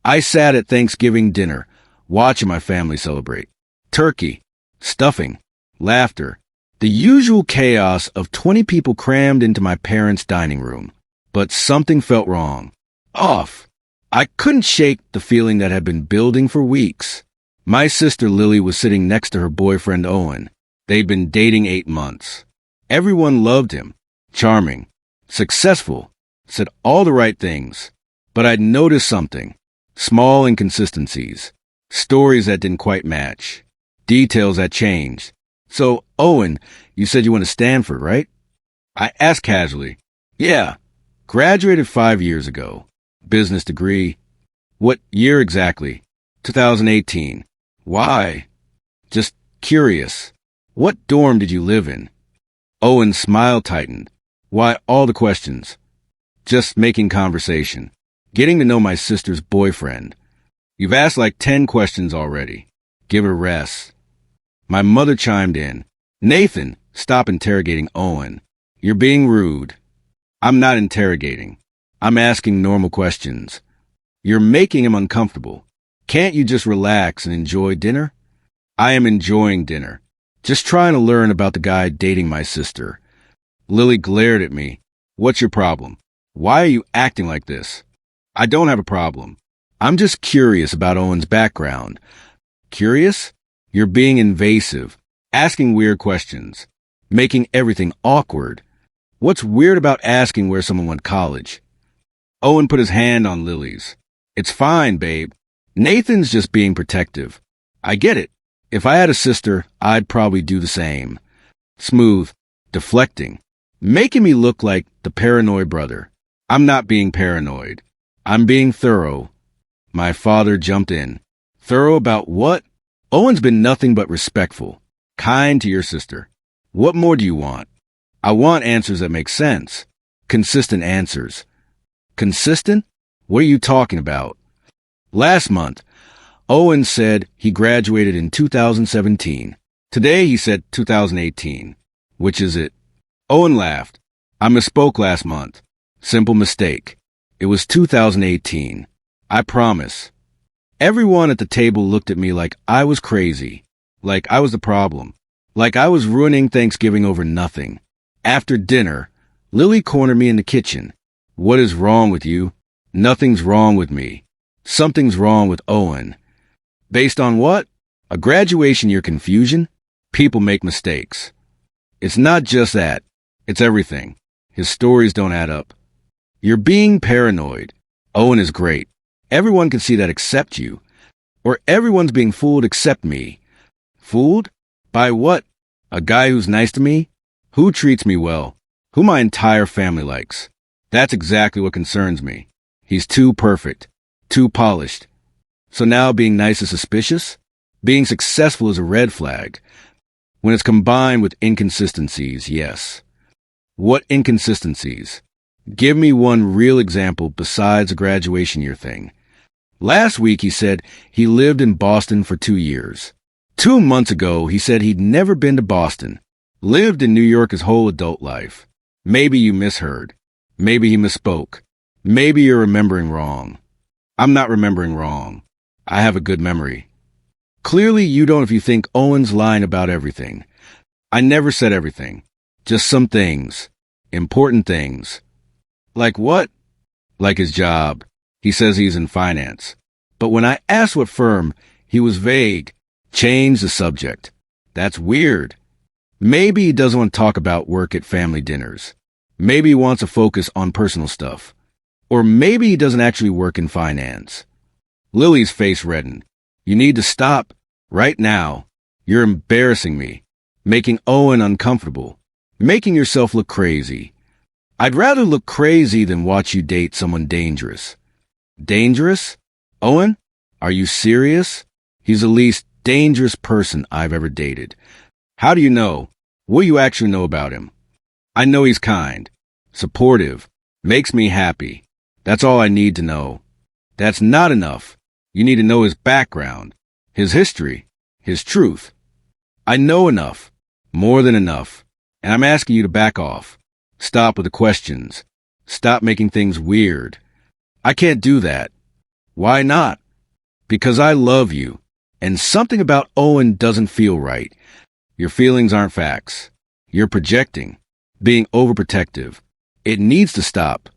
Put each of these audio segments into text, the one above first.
I sat at Thanksgiving dinner, watching my family celebrate. Turkey, stuffing, laughter, the usual chaos of 20 people crammed into my parents' dining room. But something felt wrong. Off. I couldn't shake the feeling that had been building for weeks. My sister Lily was sitting next to her boyfriend Owen. They'd been dating 8 months. Everyone loved him. Charming. Successful. Said all the right things. But I'd noticed something. Small inconsistencies. Stories that didn't quite match. Details that changed. So, Owen, you said you went to Stanford, right? I asked casually. Yeah. Graduated 5 years ago. Business degree. What year exactly? 2018. Why? Just curious. What dorm did you live in? Owen's smile tightened. Why all the questions? Just making conversation. Getting to know my sister's boyfriend. You've asked like 10 questions already. Give her rest. My mother chimed in. Nathan, stop interrogating Owen. You're being rude. I'm not interrogating. I'm asking normal questions. You're making him uncomfortable. Can't you just relax and enjoy dinner? I am enjoying dinner. Just trying to learn about the guy dating my sister. Lily glared at me. What's your problem? Why are you acting like this? I don't have a problem. I'm just curious about Owen's background. Curious? You're being invasive, asking weird questions, making everything awkward. What's weird about asking where someone went to college? Owen put his hand on Lily's. It's fine, babe. Nathan's just being protective. I get it. If I had a sister, I'd probably do the same. Smooth, deflecting, making me look like the paranoid brother. I'm not being paranoid. I'm being thorough. My father jumped in. Thorough about what? Owen's been nothing but respectful, kind to your sister. What more do you want? I want answers that make sense. Consistent answers. Consistent? What are you talking about? Last month, Owen said he graduated in 2017. Today he said 2018. Which is it? Owen laughed. I misspoke last month. Simple mistake. It was 2018. I promise. Everyone at the table looked at me like I was crazy. Like I was the problem. Like I was ruining Thanksgiving over nothing. After dinner, Lily cornered me in the kitchen. What is wrong with you? Nothing's wrong with me. Something's wrong with Owen. Based on what? A graduation year confusion? People make mistakes. It's not just that. It's everything. His stories don't add up. You're being paranoid. Owen is great. Everyone can see that except you. Or everyone's being fooled except me. Fooled? By what? A guy who's nice to me? Who treats me well? Who my entire family likes? That's exactly what concerns me. He's too perfect. Too polished. So now being nice is suspicious? Being successful is a red flag. When it's combined with inconsistencies, yes. What inconsistencies? Give me one real example besides a graduation year thing. Last week he said he lived in Boston for 2 years. 2 months ago he said he'd never been to Boston. Lived in New York his whole adult life. Maybe you misheard. Maybe he misspoke. Maybe you're remembering wrong. I'm not remembering wrong. I have a good memory. Clearly you don't if you think Owen's lying about everything. I never said everything. Just some things. Important things. Like what? Like his job. He says he's in finance. But when I asked what firm, he was vague. Changed the subject. That's weird. Maybe he doesn't want to talk about work at family dinners. Maybe he wants to focus on personal stuff. Or maybe he doesn't actually work in finance. Lily's face reddened. You need to stop. Right now. You're embarrassing me. Making Owen uncomfortable. Making yourself look crazy. I'd rather look crazy than watch you date someone dangerous. Dangerous? Owen? Are you serious? He's the least dangerous person I've ever dated. How do you know? What do you actually know about him? I know he's kind, supportive, makes me happy. That's all I need to know. That's not enough. You need to know his background, his history, his truth. I know enough, more than enough, and I'm asking you to back off. Stop with the questions. Stop making things weird. I can't do that. Why not? Because I love you, and something about Owen doesn't feel right. Your feelings aren't facts. You're projecting, being overprotective. It needs to stop.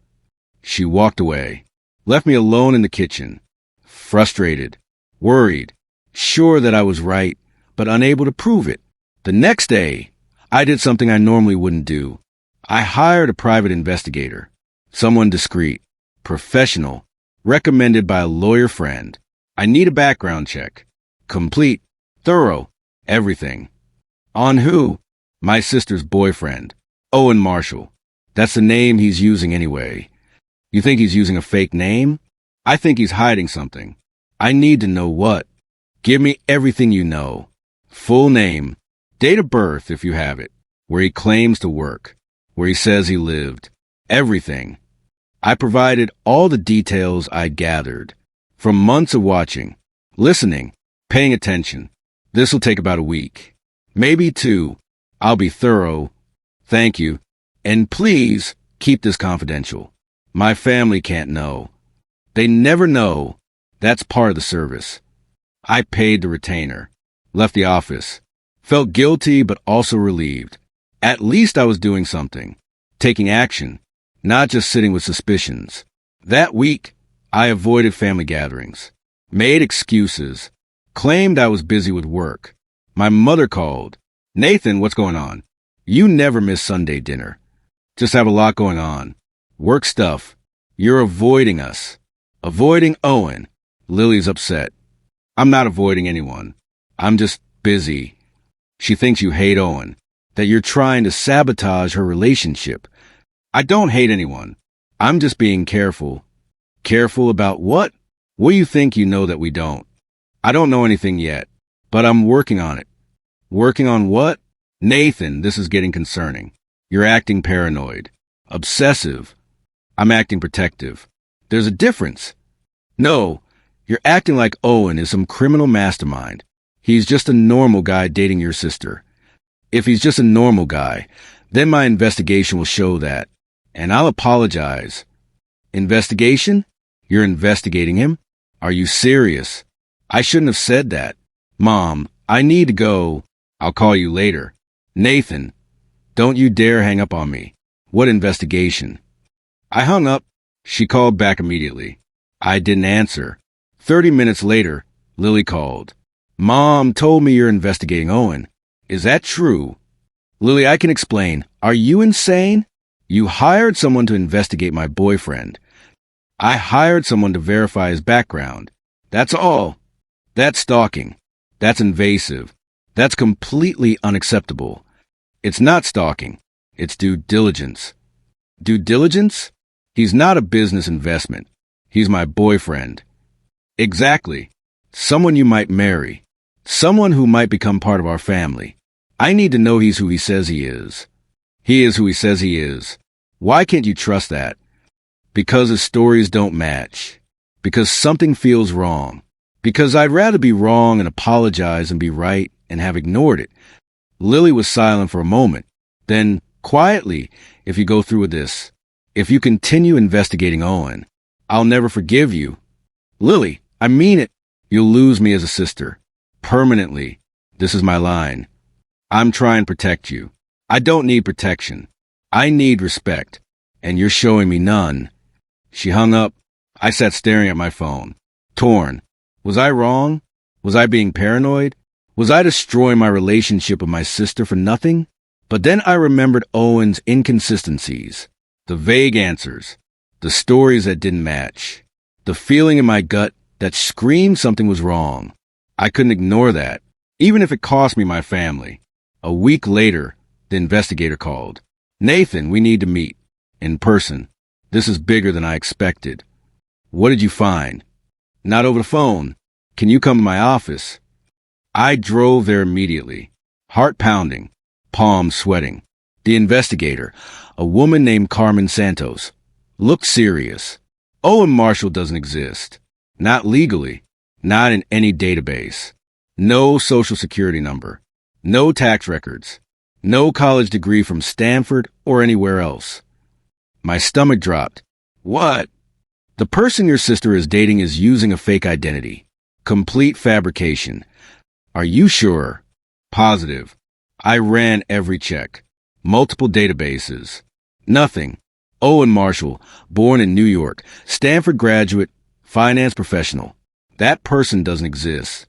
She walked away, left me alone in the kitchen, frustrated, worried, sure that I was right, but unable to prove it. The next day, I did something I normally wouldn't do. I hired a private investigator, someone discreet, professional, recommended by a lawyer friend. I need a background check. Complete, thorough, everything. On who? My sister's boyfriend, Owen Marshall. That's the name he's using anyway. You think he's using a fake name? I think he's hiding something. I need to know what. Give me everything you know. Full name, date of birth if you have it, where he claims to work, where he says he lived. Everything. I provided all the details I'd gathered, from months of watching, listening, paying attention. This'll take about a week. Maybe 2. I'll be thorough. Thank you. And please keep this confidential. My family can't know. They never know. That's part of the service. I paid the retainer, left the office, felt guilty but also relieved. At least I was doing something, taking action, not just sitting with suspicions. That week, I avoided family gatherings, made excuses, claimed I was busy with work. My mother called. Nathan, what's going on? You never miss Sunday dinner. Just have a lot going on. Work stuff. You're avoiding us. Avoiding Owen. Lily's upset. I'm not avoiding anyone. I'm just busy. She thinks you hate Owen, that you're trying to sabotage her relationship. I don't hate anyone. I'm just being careful. Careful about what? What do you think you know that we don't? I don't know anything yet, but I'm working on it. Working on what? Nathan, this is getting concerning. You're acting paranoid. Obsessive. I'm acting protective. There's a difference. No, you're acting like Owen is some criminal mastermind. He's just a normal guy dating your sister. If he's just a normal guy, then my investigation will show that. And I'll apologize. Investigation? You're investigating him? Are you serious? I shouldn't have said that. Mom, I need to go. I'll call you later. Nathan, don't you dare hang up on me. What investigation? I hung up. She called back immediately. I didn't answer. 30 minutes later, Lily called. Mom told me you're investigating Owen. Is that true? Lily, I can explain. Are you insane? You hired someone to investigate my boyfriend. I hired someone to verify his background. That's all. That's stalking. That's invasive. That's completely unacceptable. It's not stalking. It's due diligence. Due diligence? He's not a business investment. He's my boyfriend. Exactly. Someone you might marry. Someone who might become part of our family. I need to know he's who he says he is. He is who he says he is. Why can't you trust that? Because his stories don't match. Because something feels wrong. Because I'd rather be wrong and apologize than be right and have ignored it. Lily was silent for a moment. Then, quietly, if you go through with this, if you continue investigating Owen, I'll never forgive you. Lily, I mean it. You'll lose me as a sister. Permanently. This is my line. I'm trying to protect you. I don't need protection. I need respect. And you're showing me none. She hung up. I sat staring at my phone. Torn. Was I wrong? Was I being paranoid? Was I destroying my relationship with my sister for nothing? But then I remembered Owen's inconsistencies. The vague answers. The stories that didn't match. The feeling in my gut that screamed something was wrong. I couldn't ignore that, even if it cost me my family. A week later, the investigator called. Nathan, we need to meet. In person. This is bigger than I expected. What did you find? Not over the phone. Can you come to my office? I drove there immediately. Heart pounding. Palms sweating. The investigator, a woman named Carmen Santos, looked serious. Owen Marshall doesn't exist. Not legally. Not in any database. No social security number. No tax records. No college degree from Stanford or anywhere else. My stomach dropped. What? The person your sister is dating is using a fake identity. Complete fabrication. Are you sure? Positive. I ran every check. Multiple databases. Nothing. Owen Marshall, born in New York, Stanford graduate, finance professional. That person doesn't exist.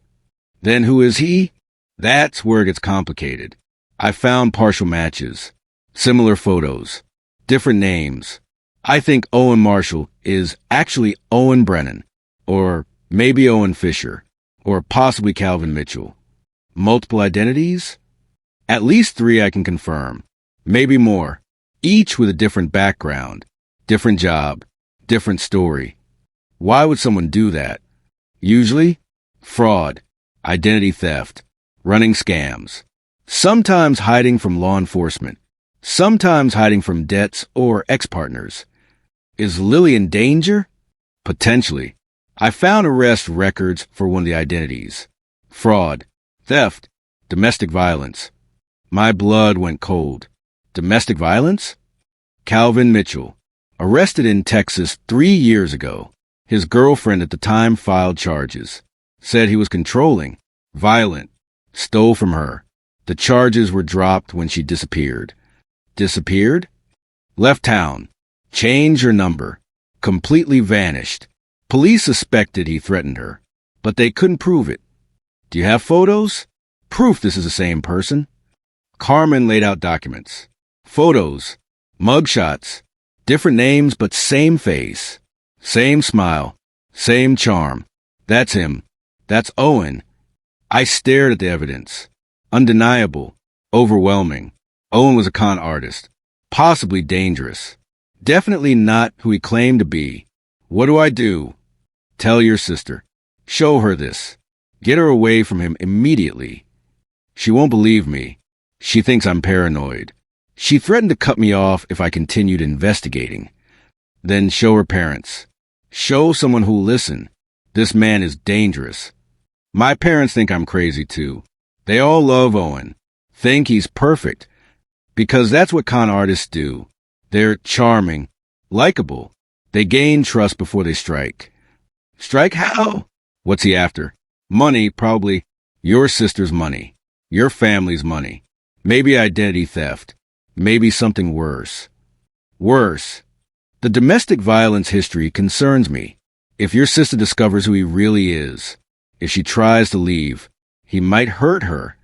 Then who is he? That's where it gets complicated. I found partial matches. Similar photos. Different names. I think Owen Marshall is actually Owen Brennan, or maybe Owen Fisher, or possibly Calvin Mitchell. Multiple identities? At least 3 I can confirm. Maybe more. Each with a different background, different job, different story. Why would someone do that? Usually, fraud, identity theft, running scams. Sometimes hiding from law enforcement. Sometimes hiding from debts or ex-partners. Is Lily in danger? Potentially. I found arrest records for one of the identities. Fraud, theft, domestic violence. My blood went cold. Domestic violence? Calvin Mitchell, arrested in Texas 3 years ago. His girlfriend at the time filed charges. Said he was controlling, violent, stole from her. The charges were dropped when she disappeared. Disappeared? Left town. Changed her number. Completely vanished. Police suspected he threatened her, but they couldn't prove it. Do you have photos? Proof this is the same person. Carmen laid out documents. Photos. Mugshots. Different names, but same face. Same smile. Same charm. That's him. That's Owen. I stared at the evidence. Undeniable. Overwhelming. Owen was a con artist. Possibly dangerous. Definitely not who he claimed to be. What do I do? Tell your sister. Show her this. Get her away from him immediately. She won't believe me. She thinks I'm paranoid. She threatened to cut me off if I continued investigating. Then show her parents. Show someone who'll listen. This man is dangerous. My parents think I'm crazy too. They all love Owen. Think he's perfect. Because that's what con artists do. They're charming, likable. They gain trust before they strike. Strike how? What's he after? Money, probably. Your sister's money. Your family's money. Maybe identity theft. Maybe something worse. Worse. The domestic violence history concerns me. If your sister discovers who he really is, if she tries to leave, he might hurt her.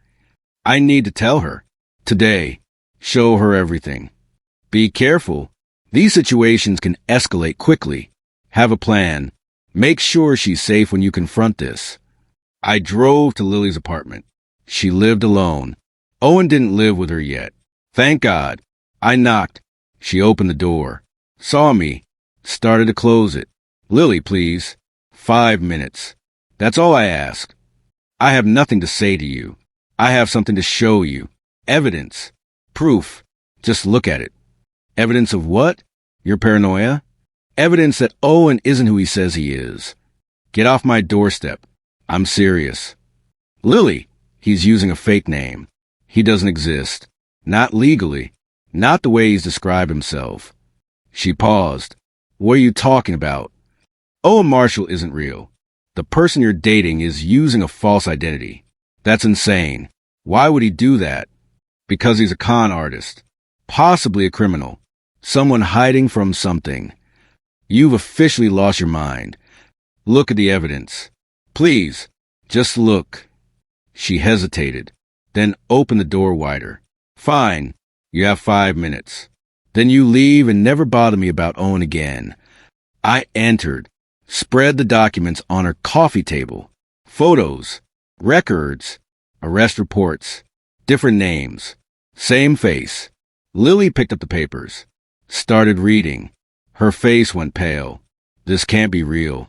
I need to tell her. Today. Show her everything. Be careful. These situations can escalate quickly. Have a plan. Make sure she's safe when you confront this. I drove to Lily's apartment. She lived alone. Owen didn't live with her yet. Thank God. I knocked. She opened the door. Saw me. Started to close it. Lily, please. 5 minutes. That's all I ask. I have nothing to say to you. I have something to show you. Evidence. Proof. Just look at it. Evidence of what? Your paranoia? Evidence that Owen isn't who he says he is. Get off my doorstep. I'm serious. Lily, he's using a fake name. He doesn't exist. Not legally. Not the way he's described himself. She paused. What are you talking about? Owen Marshall isn't real. The person you're dating is using a false identity. That's insane. Why would he do that? Because he's a con artist. Possibly a criminal. Someone hiding from something. You've officially lost your mind. Look at the evidence. Please, just look. She hesitated, then opened the door wider. Fine, you have 5 minutes. Then you leave and never bother me about Owen again. I entered, spread the documents on her coffee table. Photos, records, arrest reports, different names, same face. Lily picked up the papers, started reading. Her face went pale. This can't be real.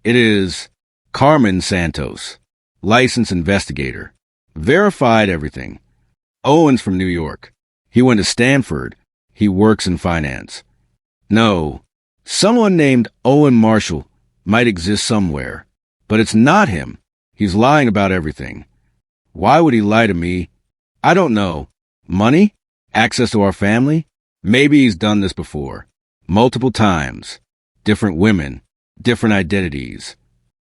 It is. Carmen Santos, licensed investigator. Verified everything. Owen's from New York. He went to Stanford. He works in finance. No, someone named Owen Marshall might exist somewhere, but it's not him. He's lying about everything. Why would he lie to me? I don't know. Money? Access to our family? Maybe he's done this before. Multiple times. Different women. different identities.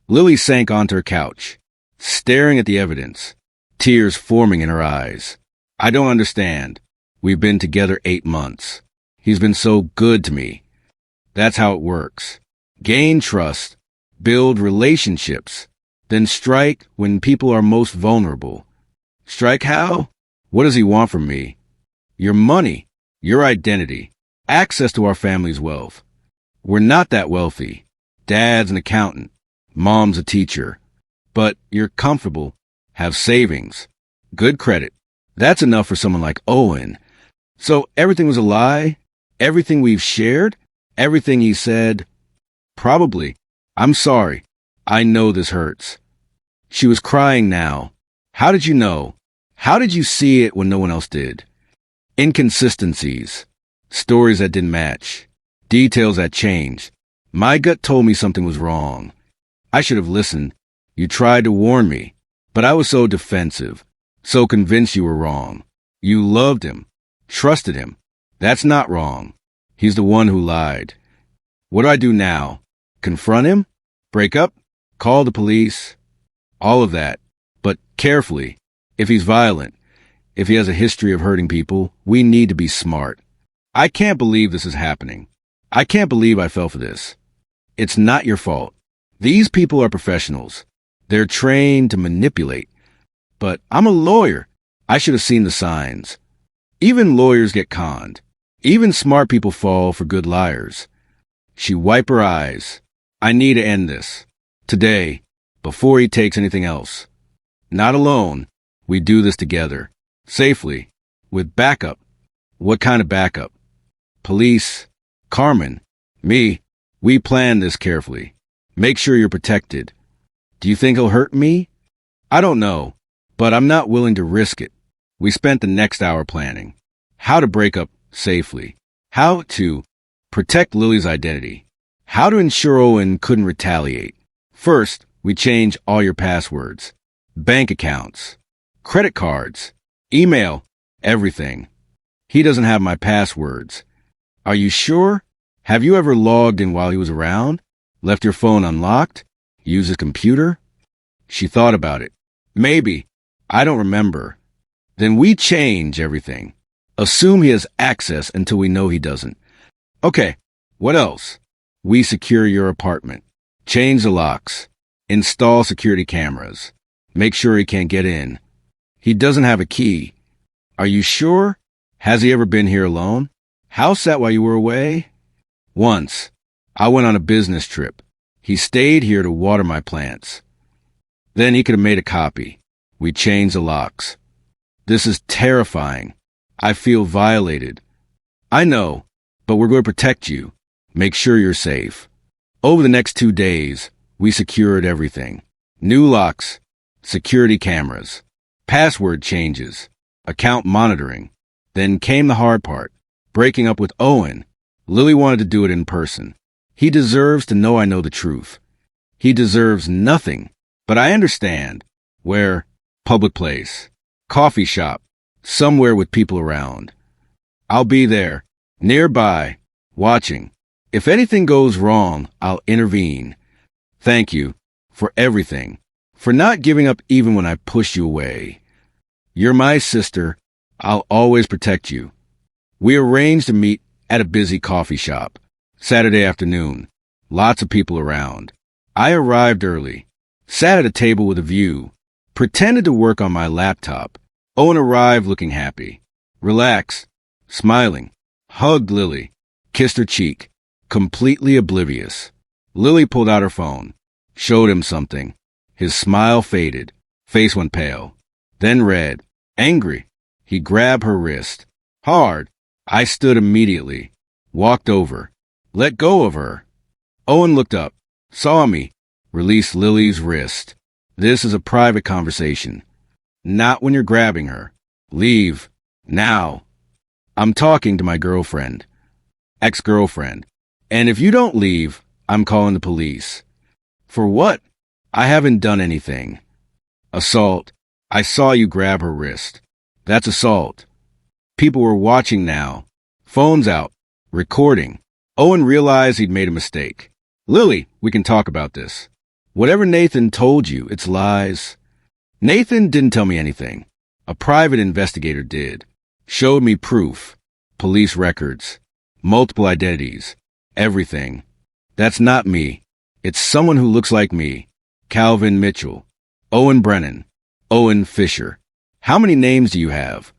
Lily sank onto her couch, staring at the evidence, tears forming in her eyes. I don't understand. We've been together 8 months. He's been so good to me. That's how it works. Gain trust, build relationships, then strike when people are most vulnerable. Strike how? What does he want from me? Your money, your identity, access to our family's wealth. We're not that wealthy. Dad's an accountant. Mom's a teacher. But you're comfortable, have savings, good credit. That's enough for someone like Owen. So everything was a lie? Everything we've shared? Everything he said? Probably. I'm sorry. I know this hurts. She was crying now. How did you know? How did you see it when no one else did? Inconsistencies. Stories that didn't match. Details that changed. My gut told me something was wrong. I should have listened. You tried to warn me, but I was so defensive, so convinced you were wrong. You loved him, trusted him. That's not wrong. He's the one who lied. What do I do now? Confront him? Break up? Call the police? All of that, but carefully. If he's violent, if he has a history of hurting people, we need to be smart. I can't believe this is happening. I can't believe I fell for this. It's not your fault. These people are professionals. They're trained to manipulate. But I'm a lawyer. I should have seen the signs. Even lawyers get conned. Even smart people fall for good liars. She wiped her eyes. I need to end this. Today, before he takes anything else. Not alone. We do this together. Safely. With backup. What kind of backup? Police. Carmen. Me. We planned this carefully. Make sure you're protected. Do you think he'll hurt me? I don't know, but I'm not willing to risk it. We spent the next hour planning. How to break up safely. How to protect Lily's identity. How to ensure Owen couldn't retaliate. First, we change all your passwords. Bank accounts. Credit cards. Email. Everything. He doesn't have my passwords. Are you sure? Have you ever logged in while he was around? Left your phone unlocked? Used his computer? She thought about it. Maybe. I don't remember. Then we change everything. Assume he has access until we know he doesn't. Okay, what else? We secure your apartment. Change the locks. Install security cameras. Make sure he can't get in. He doesn't have a key. Are you sure? Has he ever been here alone? House sat while you were away? Once. I went on a business trip. He stayed here to water my plants. Then he could have made a copy. We changed the locks. This is terrifying. I feel violated. I know, but we're going to protect you. Make sure you're safe. Over the next 2 days, we secured everything. New locks, security cameras, password changes, account monitoring. Then came the hard part, breaking up with Owen. Lily wanted to do it in person. He deserves to know I know the truth. He deserves nothing, but I understand. Where? Public place, coffee shop, somewhere with people around. I'll be there, nearby, watching. If anything goes wrong, I'll intervene. Thank you for everything, for not giving up even when I pushed you away. You're my sister. I'll always protect you. We arranged to meet at a busy coffee shop. Saturday afternoon. Lots of people around. I arrived early. Sat at a table with a view. Pretended to work on my laptop. Owen arrived looking happy. Relaxed. Smiling. Hugged Lily. Kissed her cheek. Completely oblivious. Lily pulled out her phone. Showed him something. His smile faded. Face went pale. Then red. Angry. He grabbed her wrist. Hard. I stood immediately. Walked over. Let go of her. Owen looked up. Saw me. Released Lily's wrist. This is a private conversation. Not when you're grabbing her. Leave. Now. I'm talking to my girlfriend. Ex-girlfriend. And if you don't leave, I'm calling the police. For what? I haven't done anything. Assault. I saw you grab her wrist. That's assault. People were watching now. Phones out. Recording. Owen realized he'd made a mistake. Lily, We can talk about this. Whatever Nathan told you, it's lies. Nathan didn't tell me anything. A private investigator did. Showed me proof. Police records. Multiple identities. Everything. That's not me. It's someone who looks like me. Calvin Mitchell. Owen Brennan. Owen Fisher. How many names do you have?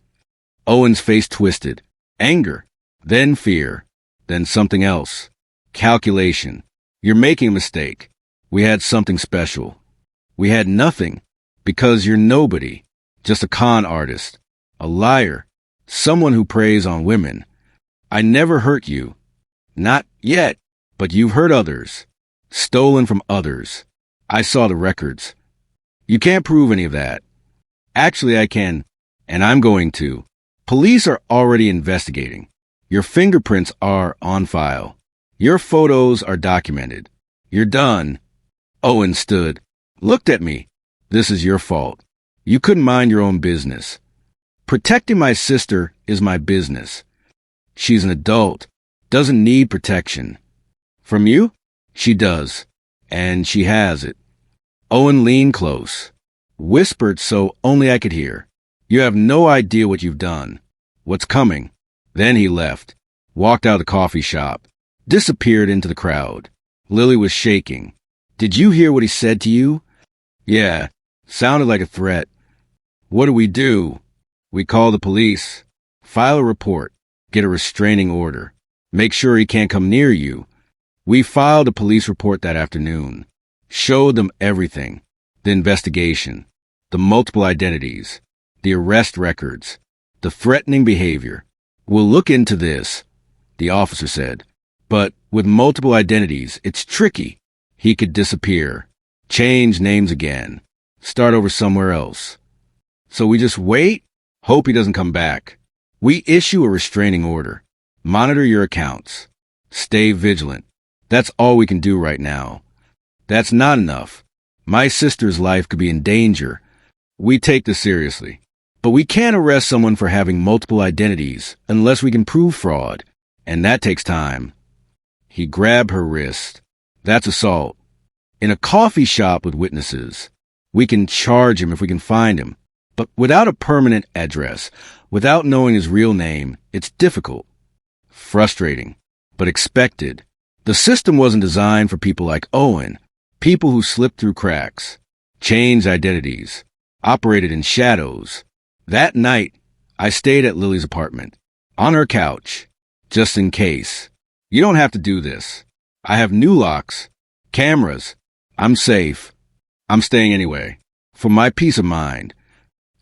Owen's face twisted. Anger. Then fear. Then something else. Calculation. You're making a mistake. We had something special. We had nothing. Because you're nobody. Just a con artist. A liar. Someone who preys on women. I never hurt you. Not yet. But you've hurt others. Stolen from others. I saw the records. You can't prove any of that. Actually, I can. And I'm going to. Police are already investigating. Your fingerprints are on file. Your photos are documented. You're done. Owen stood. Looked at me. This is your fault. You couldn't mind your own business. Protecting my sister is my business. She's an adult. Doesn't need protection. From you? She does. And she has it. Owen leaned close. Whispered so only I could hear. You have no idea what you've done. What's coming? Then he left. Walked out of the coffee shop. Disappeared into the crowd. Lily was shaking. Did you hear what he said to you? Yeah. Sounded like a threat. What do? We call the police. File a report. Get a restraining order. Make sure he can't come near you. We filed a police report that afternoon. Showed them everything. The investigation. The multiple identities. The arrest records. The threatening behavior. We'll look into this, the officer said. But with multiple identities, it's tricky. He could disappear. Change names again. Start over somewhere else. So we just wait? Hope he doesn't come back. We issue a restraining order. Monitor your accounts. Stay vigilant. That's all we can do right now. That's not enough. My sister's life could be in danger. We take this seriously. But we can't arrest someone for having multiple identities unless we can prove fraud. And that takes time. He grabbed her wrist. That's assault. In a coffee shop with witnesses. We can charge him if we can find him. But without a permanent address, without knowing his real name, it's difficult. Frustrating. But expected. The system wasn't designed for people like Owen. People who slipped through cracks. Changed identities. Operated in shadows. That night, I stayed at Lily's apartment. On her couch. Just in case. You don't have to do this. I have new locks. Cameras. I'm safe. I'm staying anyway. For my peace of mind.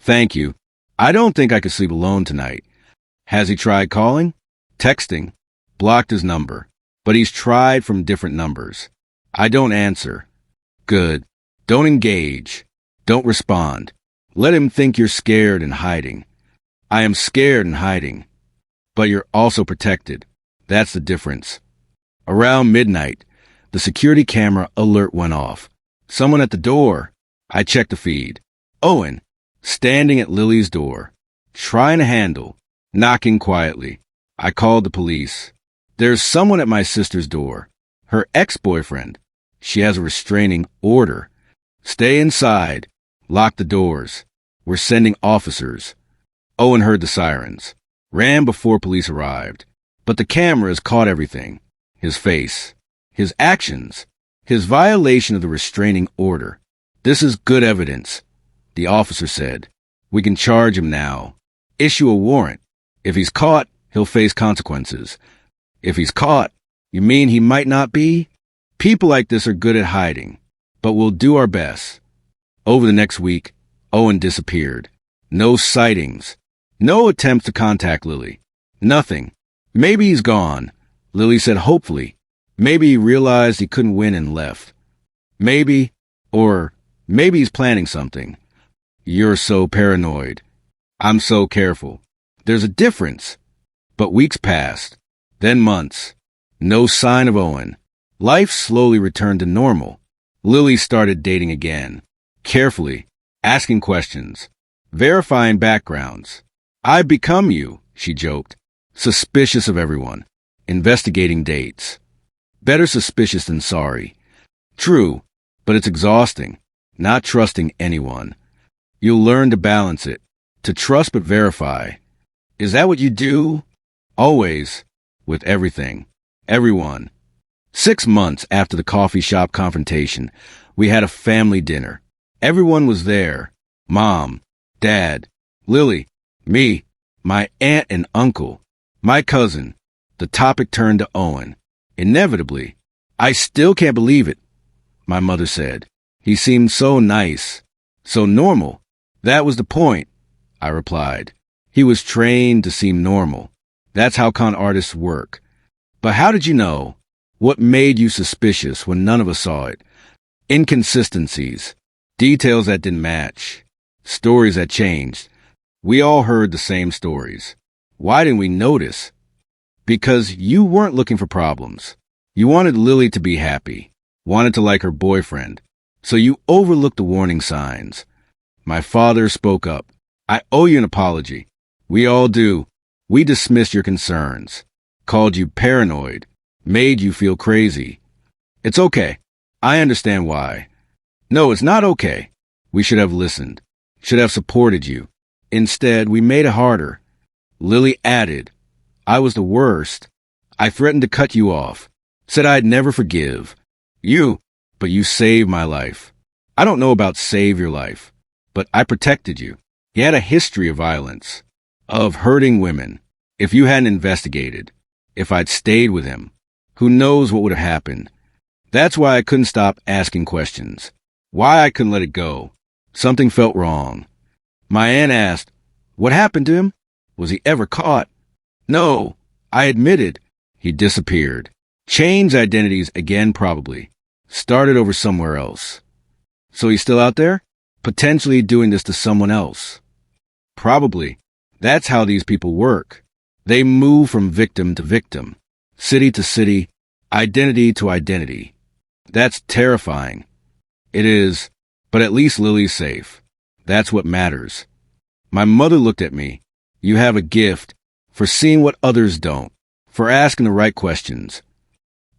Thank you. I don't think I could sleep alone tonight. Has he tried calling? Texting. Blocked his number. But he's tried from different numbers. I don't answer. Good. Don't engage. Don't respond. Let him think you're scared and hiding. I am scared and hiding. But you're also protected. That's the difference. Around midnight, the security camera alert went off. Someone at the door. I checked the feed. Owen, standing at Lily's door, trying to handle, knocking quietly. I called the police. There's someone at my sister's door. Her ex-boyfriend. She has a restraining order. Stay inside. Lock the doors. We're sending officers. Owen heard the sirens. Ran before police arrived. But the cameras caught everything. His face. His actions. His violation of the restraining order. This is good evidence, the officer said. We can charge him now. Issue a warrant. If he's caught, he'll face consequences. If he's caught, you mean he might not be? People like this are good at hiding. But we'll do our best. Over the next week, Owen disappeared. No sightings. No attempts to contact Lily. Nothing. Maybe he's gone. Lily said hopefully. Maybe he realized he couldn't win and left. Maybe, or maybe he's planning something. You're so paranoid. I'm so careful. There's a difference. But weeks passed. Then months. No sign of Owen. Life slowly returned to normal. Lily started dating again. Carefully. Asking questions. Verifying backgrounds. I've become you, she joked. Suspicious of everyone. Investigating dates. Better suspicious than sorry. True, but it's exhausting, not trusting anyone. You'll learn to balance it, to trust but verify. Is that what you do? Always, with everything, everyone. 6 months after the coffee shop confrontation, we had a family dinner. Everyone was there. Mom, Dad, Lily, me, my aunt and uncle, my cousin. The topic turned to Owen. Inevitably. I still can't believe it, my mother said. He seemed so nice, so normal. That was the point, I replied. He was trained to seem normal. That's how con artists work. But how did you know? What made you suspicious when none of us saw it? Inconsistencies, details that didn't match, stories that changed. We all heard the same stories. Why didn't we notice? Because you weren't looking for problems. You wanted Lily to be happy, wanted to like her boyfriend. So you overlooked the warning signs. My father spoke up. I owe you an apology. We all do. We dismissed your concerns, called you paranoid, made you feel crazy. It's okay. I understand why. No, it's not okay. We should have listened, should have supported you. Instead, we made it harder. Lily added, I was the worst. I threatened to cut you off, said I'd never forgive you, but you saved my life. I don't know about save your life, but I protected you. He had a history of violence, of hurting women. If you hadn't investigated, if I'd stayed with him, who knows what would have happened. That's why I couldn't stop asking questions. Why I couldn't let it go. Something felt wrong. My aunt asked, what happened to him? Was he ever caught? No, I admitted. He disappeared. Changed identities again probably. Started over somewhere else. So he's still out there? Potentially doing this to someone else. Probably. That's how these people work. They move from victim to victim, city to city, identity to identity. That's terrifying. It is, but at least Lily's safe. That's what matters. My mother looked at me. You have a gift for seeing what others don't, for asking the right questions.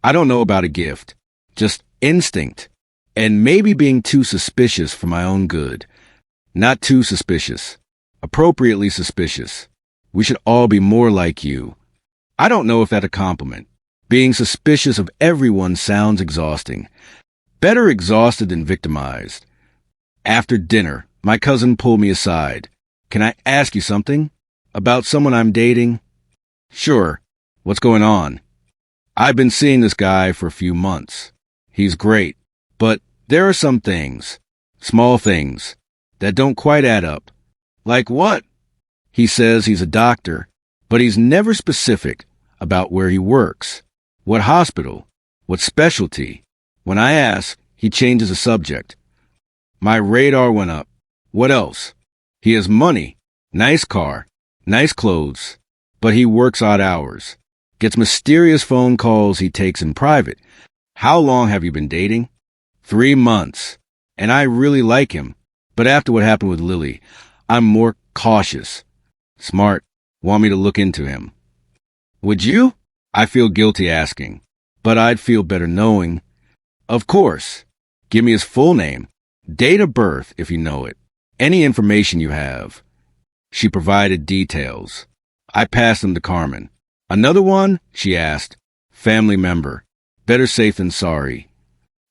I don't know about a gift, just instinct, and maybe being too suspicious for my own good. Not too suspicious, appropriately suspicious. We should all be more like you. I don't know if that's a compliment. Being suspicious of everyone sounds exhausting. Better exhausted than victimized. After dinner, my cousin pulled me aside. Can I ask you something? About someone I'm dating? Sure. What's going on? I've been seeing this guy for a few months. He's great, but there are some things, small things, that don't quite add up. Like what? He says he's a doctor, but he's never specific about where he works, what hospital, what specialty. When I ask, he changes the subject. My radar went up. What else? He has money, nice car, nice clothes, but he works odd hours, gets mysterious phone calls he takes in private. How long have you been dating? 3 months. And I really like him, but after what happened with Lily, I'm more cautious. Smart. Want me to look into him. Would you? I feel guilty asking, but I'd feel better knowing. Of course. Give me his full name, date of birth if you know it, any information you have. She provided details. I passed them to Carmen. Another one? She asked. Family member. Better safe than sorry.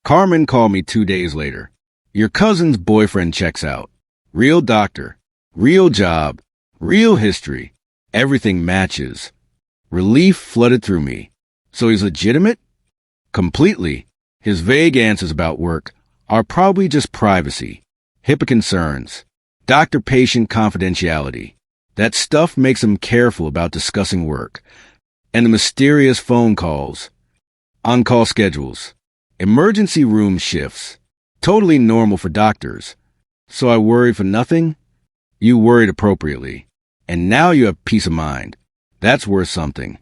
Carmen called me 2 days later. Your cousin's boyfriend checks out. Real doctor. Real job. Real history. Everything matches. Relief flooded through me. So he's legitimate? Completely. His vague answers about work are probably just privacy, HIPAA concerns, doctor-patient confidentiality. That stuff makes him careful about discussing work. And the mysterious phone calls, on-call schedules, emergency room shifts, totally normal for doctors. So I worried for nothing? You worried appropriately. And now you have peace of mind. That's worth something.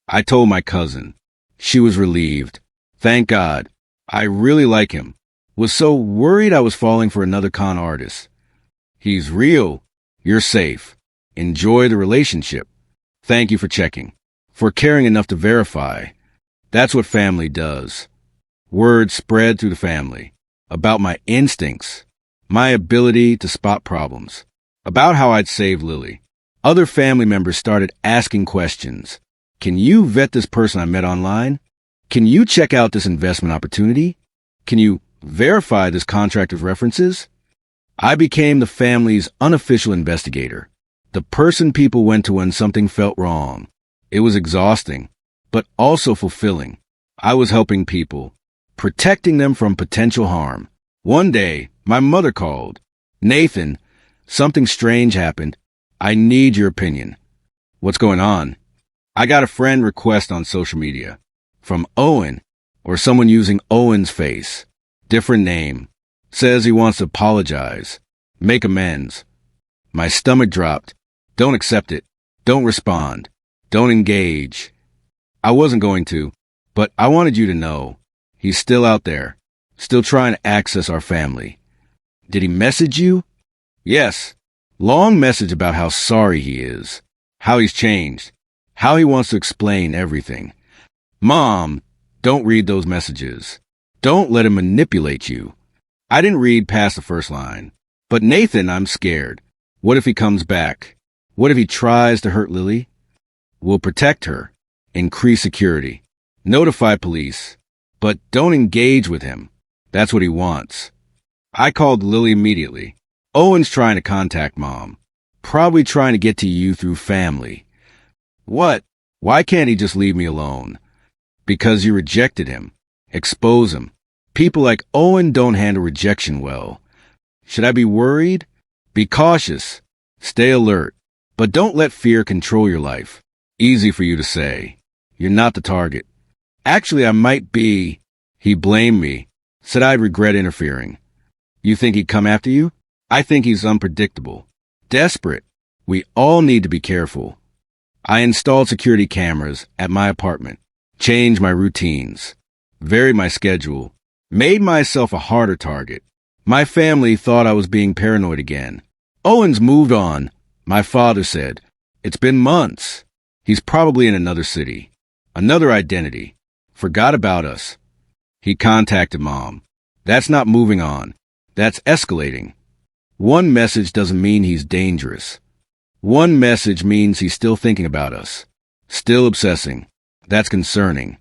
I told my cousin. She was relieved. Thank God. I really like him. Was so worried I was falling for another con artist. He's real. You're safe. Enjoy the relationship. Thank you for checking. For caring enough to verify. That's what family does. Word spread through the family about my instincts, my ability to spot problems, about how I'd save Lily. Other family members started asking questions. Can you vet this person I met online? Can you check out this investment opportunity? Can you verify this contract of references? I became the family's unofficial investigator, the person people went to when something felt wrong. It was exhausting, but also fulfilling. I was helping people, protecting them from potential harm. One day, my mother called. "Nathan, something strange happened. I need your opinion." "What's going on?" "I got a friend request on social media from Owen, or someone using Owen's face. Different name. Says he wants to apologize, make amends." My stomach dropped. Don't accept it. Don't respond. Don't engage. I wasn't going to, but I wanted you to know. He's still out there, still trying to access our family. "Did he message you?" "Yes. Long message about how sorry he is, how he's changed, how he wants to explain everything." "Mom, don't read those messages. Don't let him manipulate you." I didn't read past the first line. "But Nathan, I'm scared. What if he comes back? What if he tries to hurt Lily?" "We'll protect her, increase security, notify police, but don't engage with him. That's what he wants." I called Lily immediately. "Owen's trying to contact Mom. Probably trying to get to you through family." "What? Why can't he just leave me alone?" "Because you rejected him. Expose him. People like Owen don't handle rejection well." "Should I be worried?" "Be cautious. Stay alert. But don't let fear control your life." Easy for you to say. You're not the target. "Actually, I might be." He blamed me. Said I'd regret interfering. "You think he'd come after you?" "I think he's unpredictable. Desperate. We all need to be careful." I installed security cameras at my apartment, changed my routines, varied my schedule, made myself a harder target. My family thought I was being paranoid again. "Owen's moved on," my father said. "It's been months. He's probably in another city, another identity. Forgot about us." He contacted Mom. That's not moving on. That's escalating. One message doesn't mean he's dangerous. One message means he's still thinking about us, still obsessing. That's concerning.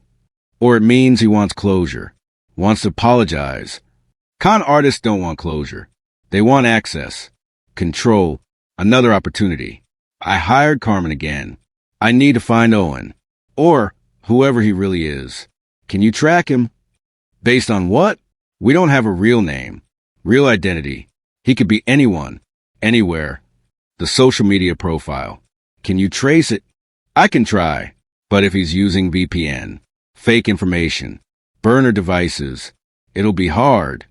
Or it means he wants closure, wants to apologize. Con artists don't want closure. They want access, control, another opportunity. I hired Carmen again. I need to find Owen, or whoever he really is. "Can you track him?" "Based on what?" "We don't have a real name, real identity. He could be anyone, anywhere. The social media profile. Can you trace it?" "I can try, but if he's using VPN, fake information, burner devices, it'll be hard."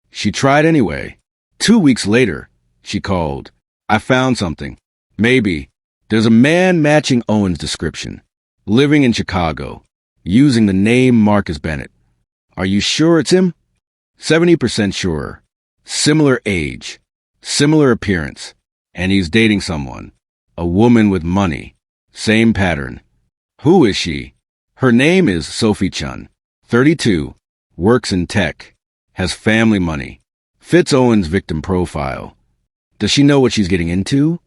She tried anyway. 2 weeks later, she called. "I found something. Maybe. There's a man matching Owen's description, living in Chicago, using the name Marcus Bennett." "Are you sure it's him?" 70% sure. Similar age, similar appearance, and he's dating someone, a woman with money. Same pattern. "Who is she?" "Her name is Sophie Chun, 32, works in tech, has family money, fits Owen's victim profile." "Does she know what she's getting into?"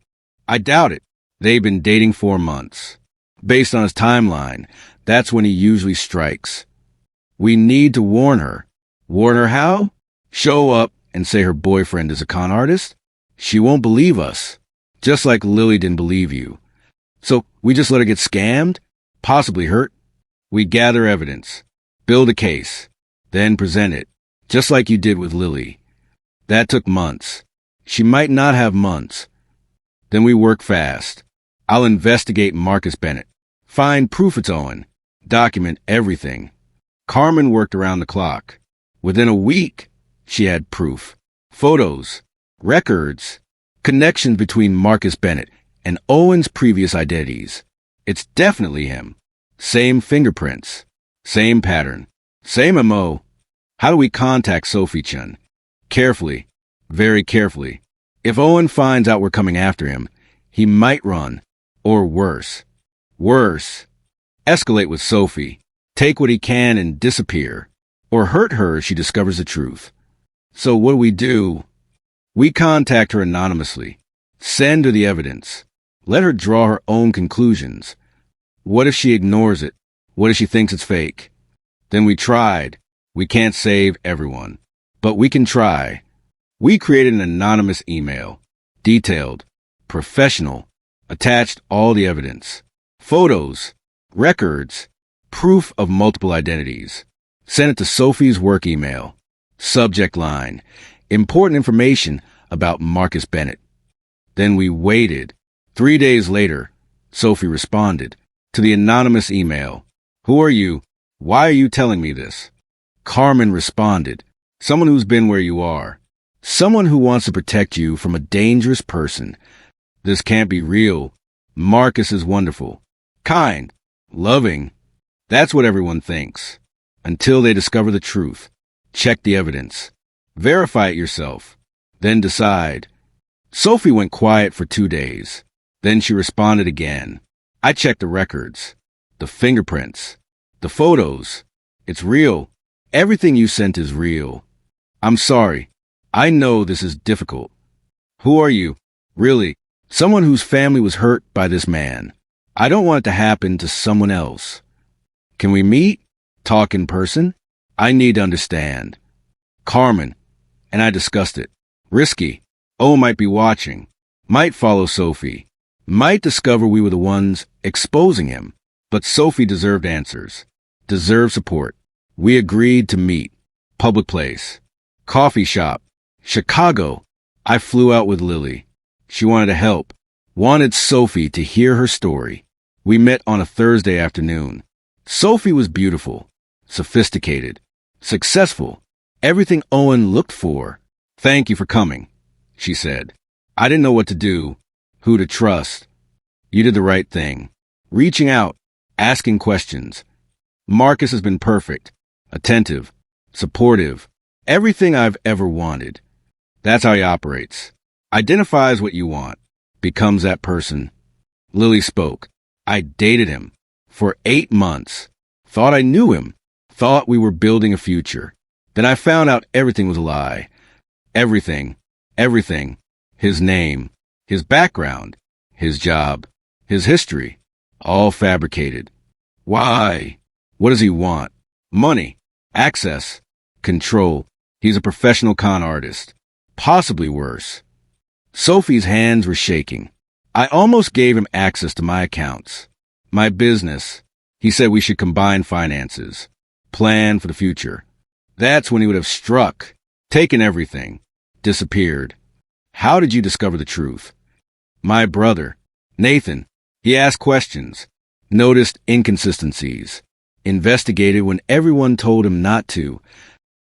"I doubt it. They've been dating 4 months. Based on his timeline, that's when he usually strikes. We need to warn her." "Warn her how?" "Show up and say her boyfriend is a con artist. She won't believe us, just like Lily didn't believe you. So we just let her get scammed, possibly hurt. We gather evidence, build a case, then present it, just like you did with Lily. That took months. She might not have months. Then we work fast. I'll investigate Marcus Bennett, find proof it's Owen, document everything." Carmen worked around the clock. Within a week, she had proof, photos, records, connections between Marcus Bennett and Owen's previous identities. It's definitely him. Same fingerprints, same pattern, same MO. How do we contact Sophie Chun? Carefully, very carefully. If Owen finds out we're coming after him, he might run, or worse. Worse. Escalate with Sophie. Take what he can and disappear. or hurt her if she discovers the truth. So what do? We contact her anonymously, send her the evidence, let her draw her own conclusions. What if she ignores it? What if she thinks it's fake? Then we tried. We can't save everyone, but we can try. We created an anonymous email, detailed, professional, attached all the evidence, photos, records, proof of multiple identities. Sent it to Sophie's work email. Subject line, important information about Marcus Bennett. Then we waited. 3 days later, Sophie responded to the anonymous email. Who are you? Why are you telling me this? Carmen responded, someone who's been where you are. Someone who wants to protect you from a dangerous person. This can't be real. Marcus is wonderful, kind, loving. That's what everyone thinks. Until they discover the truth. Check the evidence. Verify it yourself. Then decide. Sophie went quiet for 2 days. Then she responded again. I checked the records, the fingerprints, the photos. It's real. Everything you sent is real. I'm sorry. I know this is difficult. Who are you? Really? Someone whose family was hurt by this man. I don't want it to happen to someone else. Can we meet? Talk in person? I need to understand. Carmen and I discussed it. Risky. Owen might be watching. Might follow Sophie. Might discover we were the ones exposing him. But Sophie deserved answers. Deserved support. We agreed to meet. Public place. Coffee shop. Chicago. I flew out with Lily. She wanted to help. Wanted Sophie to hear her story. We met on a Thursday afternoon. Sophie was beautiful, sophisticated, successful. Everything Owen looked for. Thank you for coming, she said. I didn't know what to do, who to trust. You did the right thing. Reaching out, asking questions. Marcus has been perfect, attentive, supportive, everything I've ever wanted. That's how he operates. Identifies what you want, becomes that person. Lily spoke. I dated him for 8 months. Thought I knew him. Thought we were building a future. Then I found out everything was a lie. Everything. His name, his background, his job, his history. All fabricated. Why? What does he want? Money, access, control. He's a professional con artist. Possibly worse. Sophie's hands were shaking. I almost gave him access to my accounts. My business. He said we should combine finances. Plan for the future. That's when he would have struck. Taken everything. Disappeared. How did you discover the truth? My brother, Nathan. He asked questions. Noticed inconsistencies. Investigated when everyone told him not to.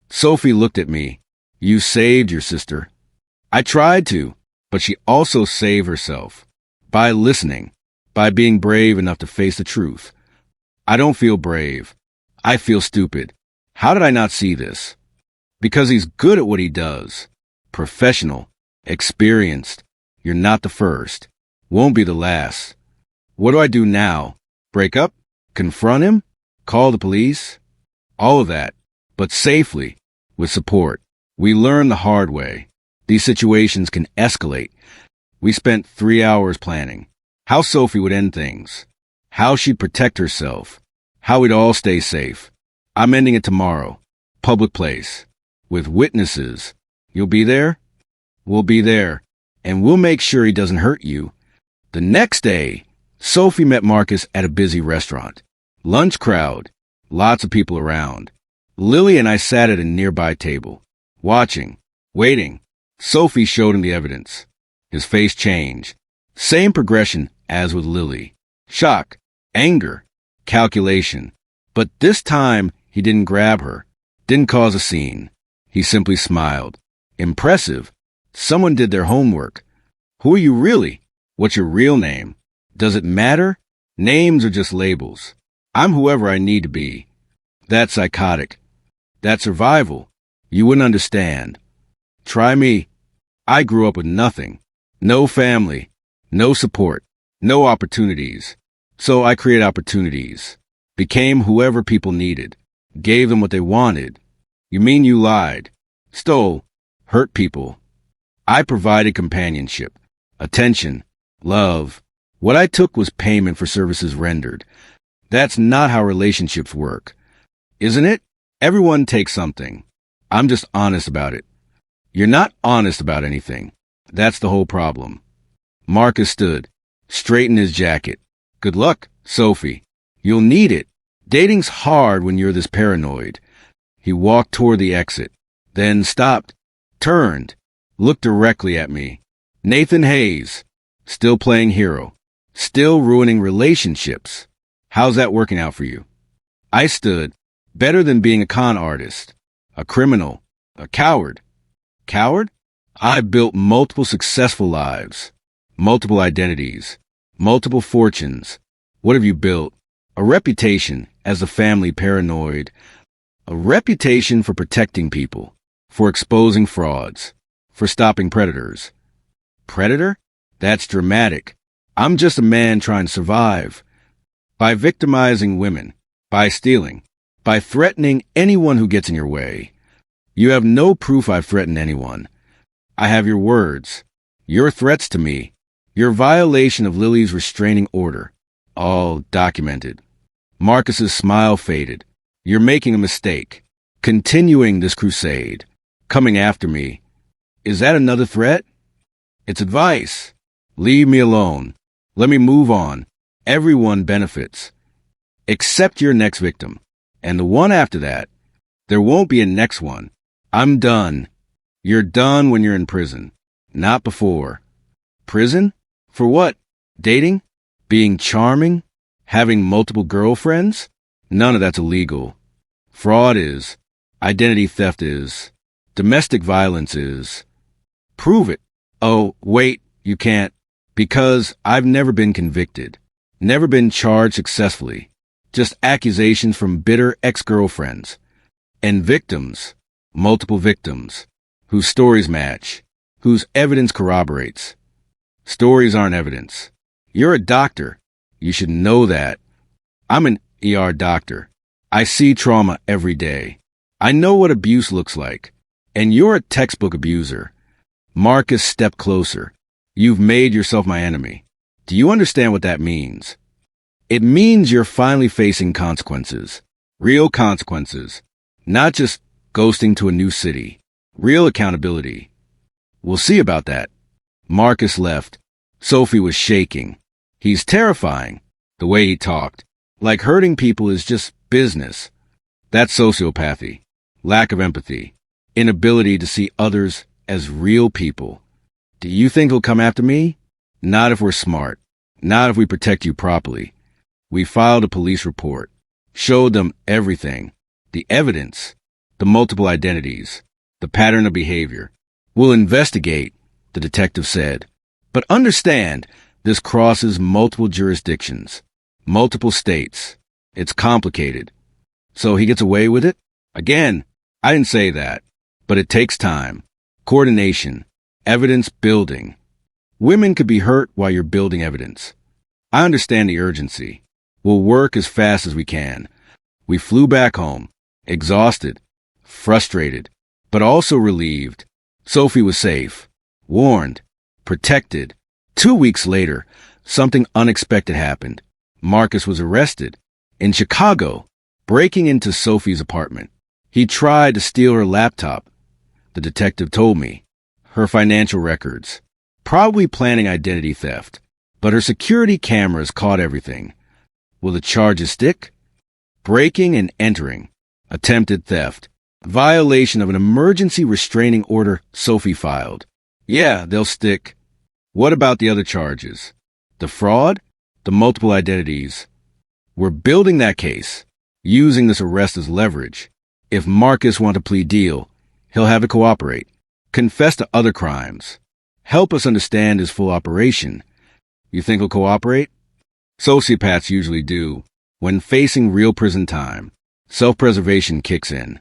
Sophie looked at me. You saved your sister. I tried to, but she also saved herself. By listening. By being brave enough to face the truth. I don't feel brave. I feel stupid. How did I not see this? Because he's good at what he does. Professional. Experienced. You're not the first. Won't be the last. What do I do now? Break up? Confront him? Call the police? All of that. But safely. With support. We learn the hard way. These situations can escalate. We spent 3 hours planning. How Sophie would end things. How she'd protect herself. How we'd all stay safe. I'm ending it tomorrow. Public place. With witnesses. You'll be there? We'll be there. And we'll make sure he doesn't hurt you. The next day, Sophie met Marcus at a busy restaurant. Lunch crowd. Lots of people around. Lily and I sat at a nearby table. Watching. Waiting. Sophie showed him the evidence. His face changed. Same progression as with Lily. Shock. Anger. Calculation. But this time, he didn't grab her. Didn't cause a scene. He simply smiled. Impressive. Someone did their homework. Who are you really? What's your real name? Does it matter? Names are just labels. I'm whoever I need to be. That's psychotic. That's survival. You wouldn't understand. Try me. I grew up with nothing. No family. No support. No opportunities. So I created opportunities. Became whoever people needed. Gave them what they wanted. You mean you lied, stole, hurt people? I provided companionship, attention, love. What I took was payment for services rendered. That's not how relationships work, isn't it? Everyone takes something. I'm just honest about it. You're not honest about anything. That's the whole problem. Marcus stood, straightened his jacket. Good luck, Sophie. You'll need it. Dating's hard when you're this paranoid. He walked toward the exit, then stopped, turned, looked directly at me. Nathan Hayes, still playing hero, still ruining relationships. How's that working out for you? I stood, better than being a con artist, a criminal, a coward. Coward? I built multiple successful lives, multiple identities, multiple fortunes. What have you built? A reputation as a family paranoid, a reputation for protecting people, for exposing frauds, for stopping predators. Predator? That's dramatic. I'm just a man trying to survive. By victimizing women, by stealing, by threatening anyone who gets in your way. You have no proof I've threatened anyone. I have your words, your threats to me, your violation of Lily's restraining order, all documented. Marcus's smile faded. You're making a mistake. Continuing this crusade. Coming after me. Is that another threat? It's advice. Leave me alone. Let me move on. Everyone benefits. Except your next victim. And the one after that. There won't be a next one. I'm done. You're done when you're in prison. Not before. Prison? For what? Dating? Being charming? Having multiple girlfriends? None of that's illegal. Fraud is. Identity theft is. Domestic violence is. Prove it. Oh, wait, you can't. Because I've never been convicted. Never been charged successfully. Just accusations from bitter ex-girlfriends. And victims. Multiple victims. Whose stories match. Whose evidence corroborates. Stories aren't evidence. You're a doctor. You should know that. I'm an ER doctor. I see trauma every day. I know what abuse looks like. And you're a textbook abuser. Marcus, step closer. You've made yourself my enemy. Do you understand what that means? It means you're finally facing consequences. Real consequences. Not just ghosting to a new city. Real accountability. We'll see about that. Marcus left. Sophie was shaking. He's terrifying, the way he talked. Like hurting people is just business. That's sociopathy, lack of empathy, inability to see others as real people. Do you think he'll come after me? Not if we're smart. Not if we protect you properly. We filed a police report, showed them everything, the evidence, the multiple identities, the pattern of behavior. We'll investigate, the detective said. But understand, this crosses multiple jurisdictions, multiple states. It's complicated. So he gets away with it? Again, I didn't say that. But it takes time, coordination, evidence building. Women could be hurt while you're building evidence. I understand the urgency. We'll work as fast as we can. We flew back home, exhausted, frustrated, but also relieved. Sophie was safe, warned, protected. 2 weeks later, something unexpected happened. Marcus was arrested in Chicago, breaking into Sophie's apartment. He tried to steal her laptop, the detective told me, her financial records, probably planning identity theft, but her security cameras caught everything. Will the charges stick? Breaking and entering, attempted theft, violation of an emergency restraining order Sophie filed. Yeah, they'll stick. What about the other charges? The fraud? The multiple identities? We're building that case, using this arrest as leverage. If Marcus wants a plea deal, he'll have to cooperate, confess to other crimes, help us understand his full operation. You think he'll cooperate? Sociopaths usually do. When facing real prison time, self-preservation kicks in.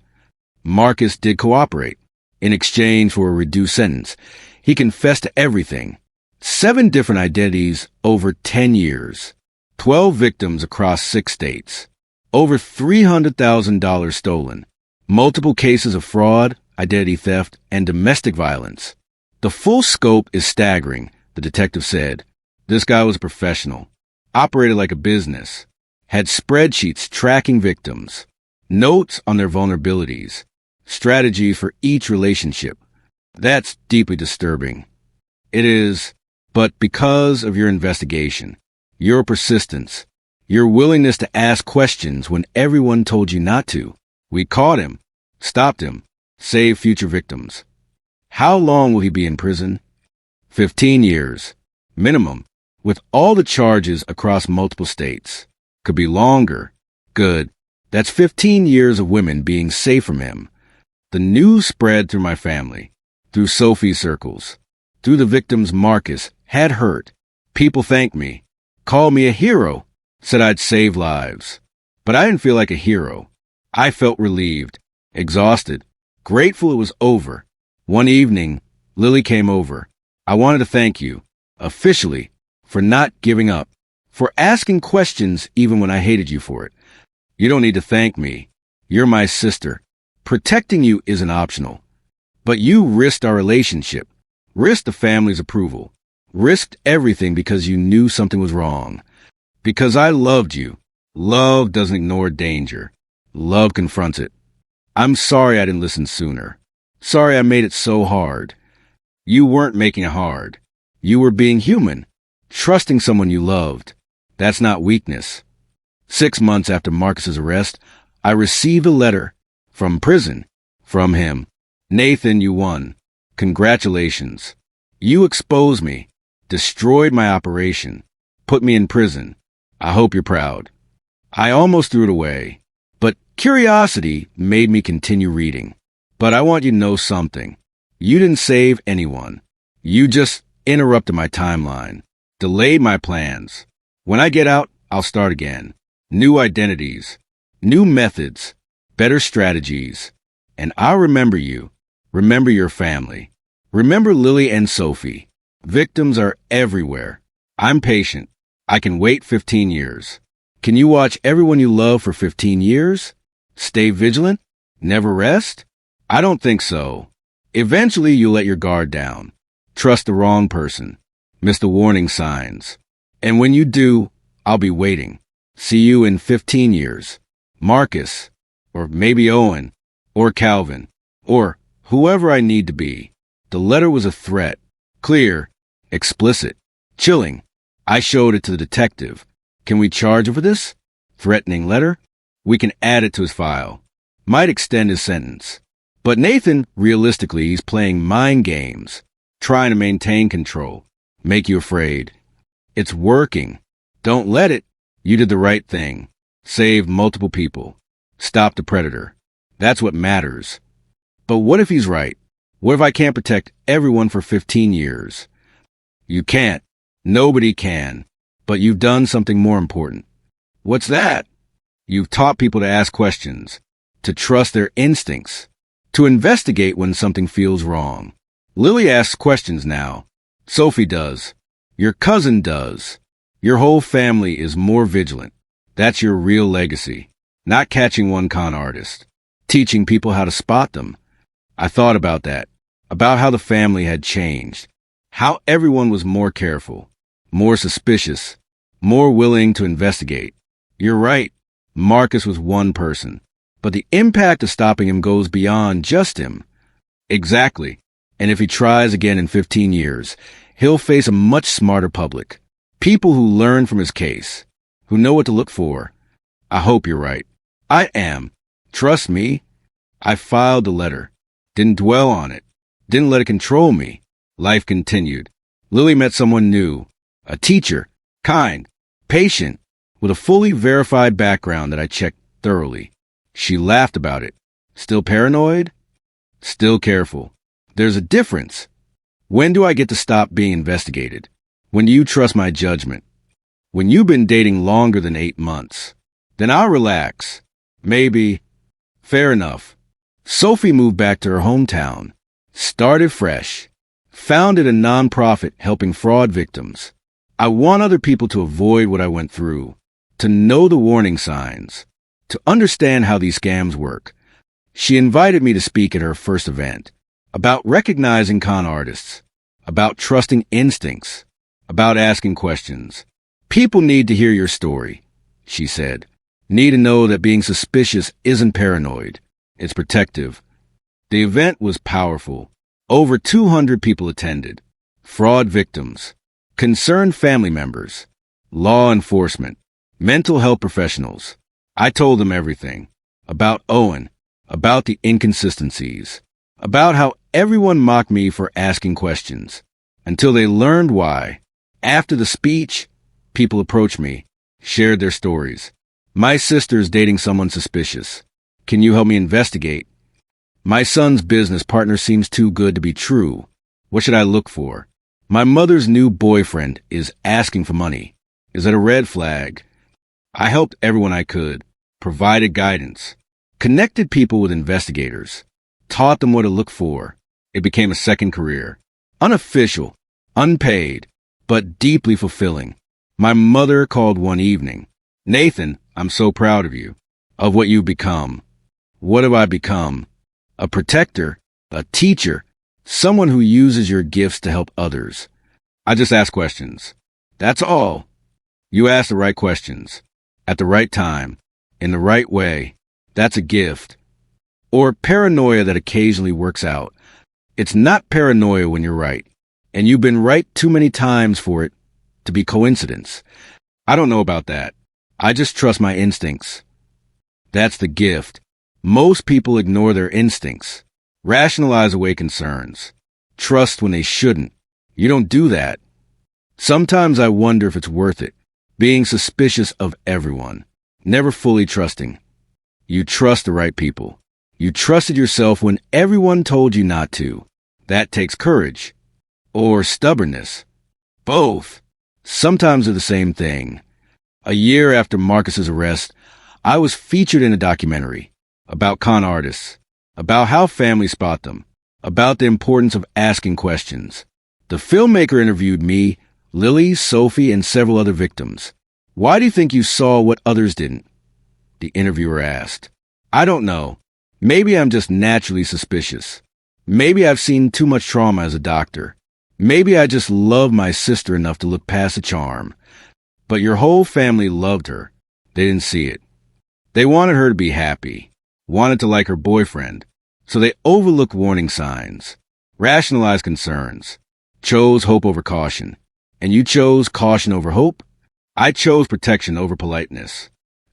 Marcus did cooperate. In exchange for a reduced sentence, he confessed to everything. 7 different identities over 10 years. 12 victims across 6 states. Over $300,000 stolen. multiple cases of fraud, identity theft, and domestic violence. The full scope is staggering, the detective said. This guy was a professional, operated like a business, had spreadsheets tracking victims, notes on their vulnerabilities, strategy for each relationship. That's deeply disturbing. It is, but because of your investigation, your persistence, your willingness to ask questions when everyone told you not to, we caught him, stopped him, saved future victims. How long will he be in prison? 15 years, minimum, with all the charges across multiple states. Could be longer. Good. That's 15 years of women being safe from him. The news spread through my family, through Sophie's circles, through the victims Marcus had hurt. People thanked me, called me a hero, said I'd save lives. But I didn't feel like a hero. I felt relieved, exhausted, grateful it was over. One evening, Lily came over. I wanted to thank you, officially, for not giving up, for asking questions even when I hated you for it. You don't need to thank me. You're my sister. Protecting you isn't optional. But you risked our relationship, risked the family's approval, risked everything because you knew something was wrong. Because I loved you. Love doesn't ignore danger. Love confronts it. I'm sorry I didn't listen sooner. Sorry I made it so hard. You weren't making it hard. You were being human, trusting someone you loved. That's not weakness. 6 months after Marcus's arrest, I received a letter from prison, from him. Nathan, you won. Congratulations. You exposed me, destroyed my operation, put me in prison. I hope you're proud. I almost threw it away, but curiosity made me continue reading. But I want you to know something. You didn't save anyone. You just interrupted my timeline, delayed my plans. When I get out, I'll start again. New identities, new methods, better strategies. And I'll remember you. Remember your family. Remember Lily and Sophie. Victims are everywhere. I'm patient. I can wait 15 years. Can you watch everyone you love for 15 years? Stay vigilant? Never rest? I don't think so. Eventually, you'll let your guard down. Trust the wrong person. Miss the warning signs. And when you do, I'll be waiting. See you in 15 years. Marcus, or maybe Owen, or Calvin, or whoever I need to be. The letter was a threat. Clear, explicit, chilling. I showed it to the detective. Can we charge him for this? Threatening letter? We can add it to his file. Might extend his sentence. But Nathan, realistically, he's playing mind games, trying to maintain control, make you afraid. It's working. Don't let it. You did the right thing. Saved multiple people. Stopped the predator. That's what matters. But what if he's right? What if I can't protect everyone for 15 years? You can't. Nobody can. But you've done something more important. What's that? You've taught people to ask questions, to trust their instincts, to investigate when something feels wrong. Lily asks questions now. Sophie does. Your cousin does. Your whole family is more vigilant. That's your real legacy. Not catching one con artist. Teaching people how to spot them. I thought about that. About how the family had changed. How everyone was more careful. More suspicious. More willing to investigate. You're right. Marcus was one person. But the impact of stopping him goes beyond just him. Exactly. And if he tries again in 15 years, he'll face a much smarter public. People who learn from his case, who know what to look for. I hope you're right. I am. Trust me. I filed the letter. Didn't dwell on it. Didn't let it control me. Life continued. Lily met someone new. A teacher. Kind. Patient. With a fully verified background that I checked thoroughly. She laughed about it. Still paranoid? Still careful. There's a difference. When do I get to stop being investigated? When do you trust my judgment? When you've been dating longer than 8 months. Then I'll relax. Maybe. Fair enough. Sophie moved back to her hometown. Started fresh. Founded a nonprofit helping fraud victims. I want other people to avoid what I went through. To know the warning signs. To understand how these scams work. She invited me to speak at her first event about recognizing con artists, about trusting instincts, about asking questions. People need to hear your story, she said. Need to know that being suspicious isn't paranoid. It's protective. The event was powerful. Over 200 people attended. Fraud victims, concerned family members, law enforcement, mental health professionals. I told them everything. About Owen, about the inconsistencies, about how everyone mocked me for asking questions, until they learned why. After the speech, people approached me, shared their stories. My sister's dating someone suspicious. Can you help me investigate? My son's business partner seems too good to be true. What should I look for? My mother's new boyfriend is asking for money. Is that a red flag? I helped everyone I could, provided guidance, connected people with investigators, taught them what to look for. It became a second career. Unofficial, unpaid, but deeply fulfilling. My mother called one evening. Nathan, I'm so proud of you, of what you've become. What have I become? A protector, a teacher, someone who uses your gifts to help others. I just ask questions. That's all. You ask the right questions, at the right time, in the right way. That's a gift. Or paranoia that occasionally works out. It's not paranoia when you're right, and you've been right too many times for it to be coincidence. I don't know about that. I just trust my instincts. That's the gift. Most people ignore their instincts, rationalize away concerns, trust when they shouldn't. You don't do that. Sometimes I wonder if it's worth it, being suspicious of everyone, never fully trusting. You trust the right people. You trusted yourself when everyone told you not to. That takes courage. Or stubbornness. Both. Sometimes they're the same thing. A year after Marcus's arrest, I was featured in a documentary about con artists, about how families spot them, about the importance of asking questions. The filmmaker interviewed me, Lily, Sophie, and several other victims. Why do you think you saw what others didn't? The interviewer asked. I don't know. Maybe I'm just naturally suspicious. Maybe I've seen too much trauma as a doctor. Maybe I just love my sister enough to look past the charm. But your whole family loved her. They didn't see it. They wanted her to be happy, wanted to like her boyfriend, so they overlooked warning signs, rationalized concerns, chose hope over caution. And you chose caution over hope? I chose protection over politeness.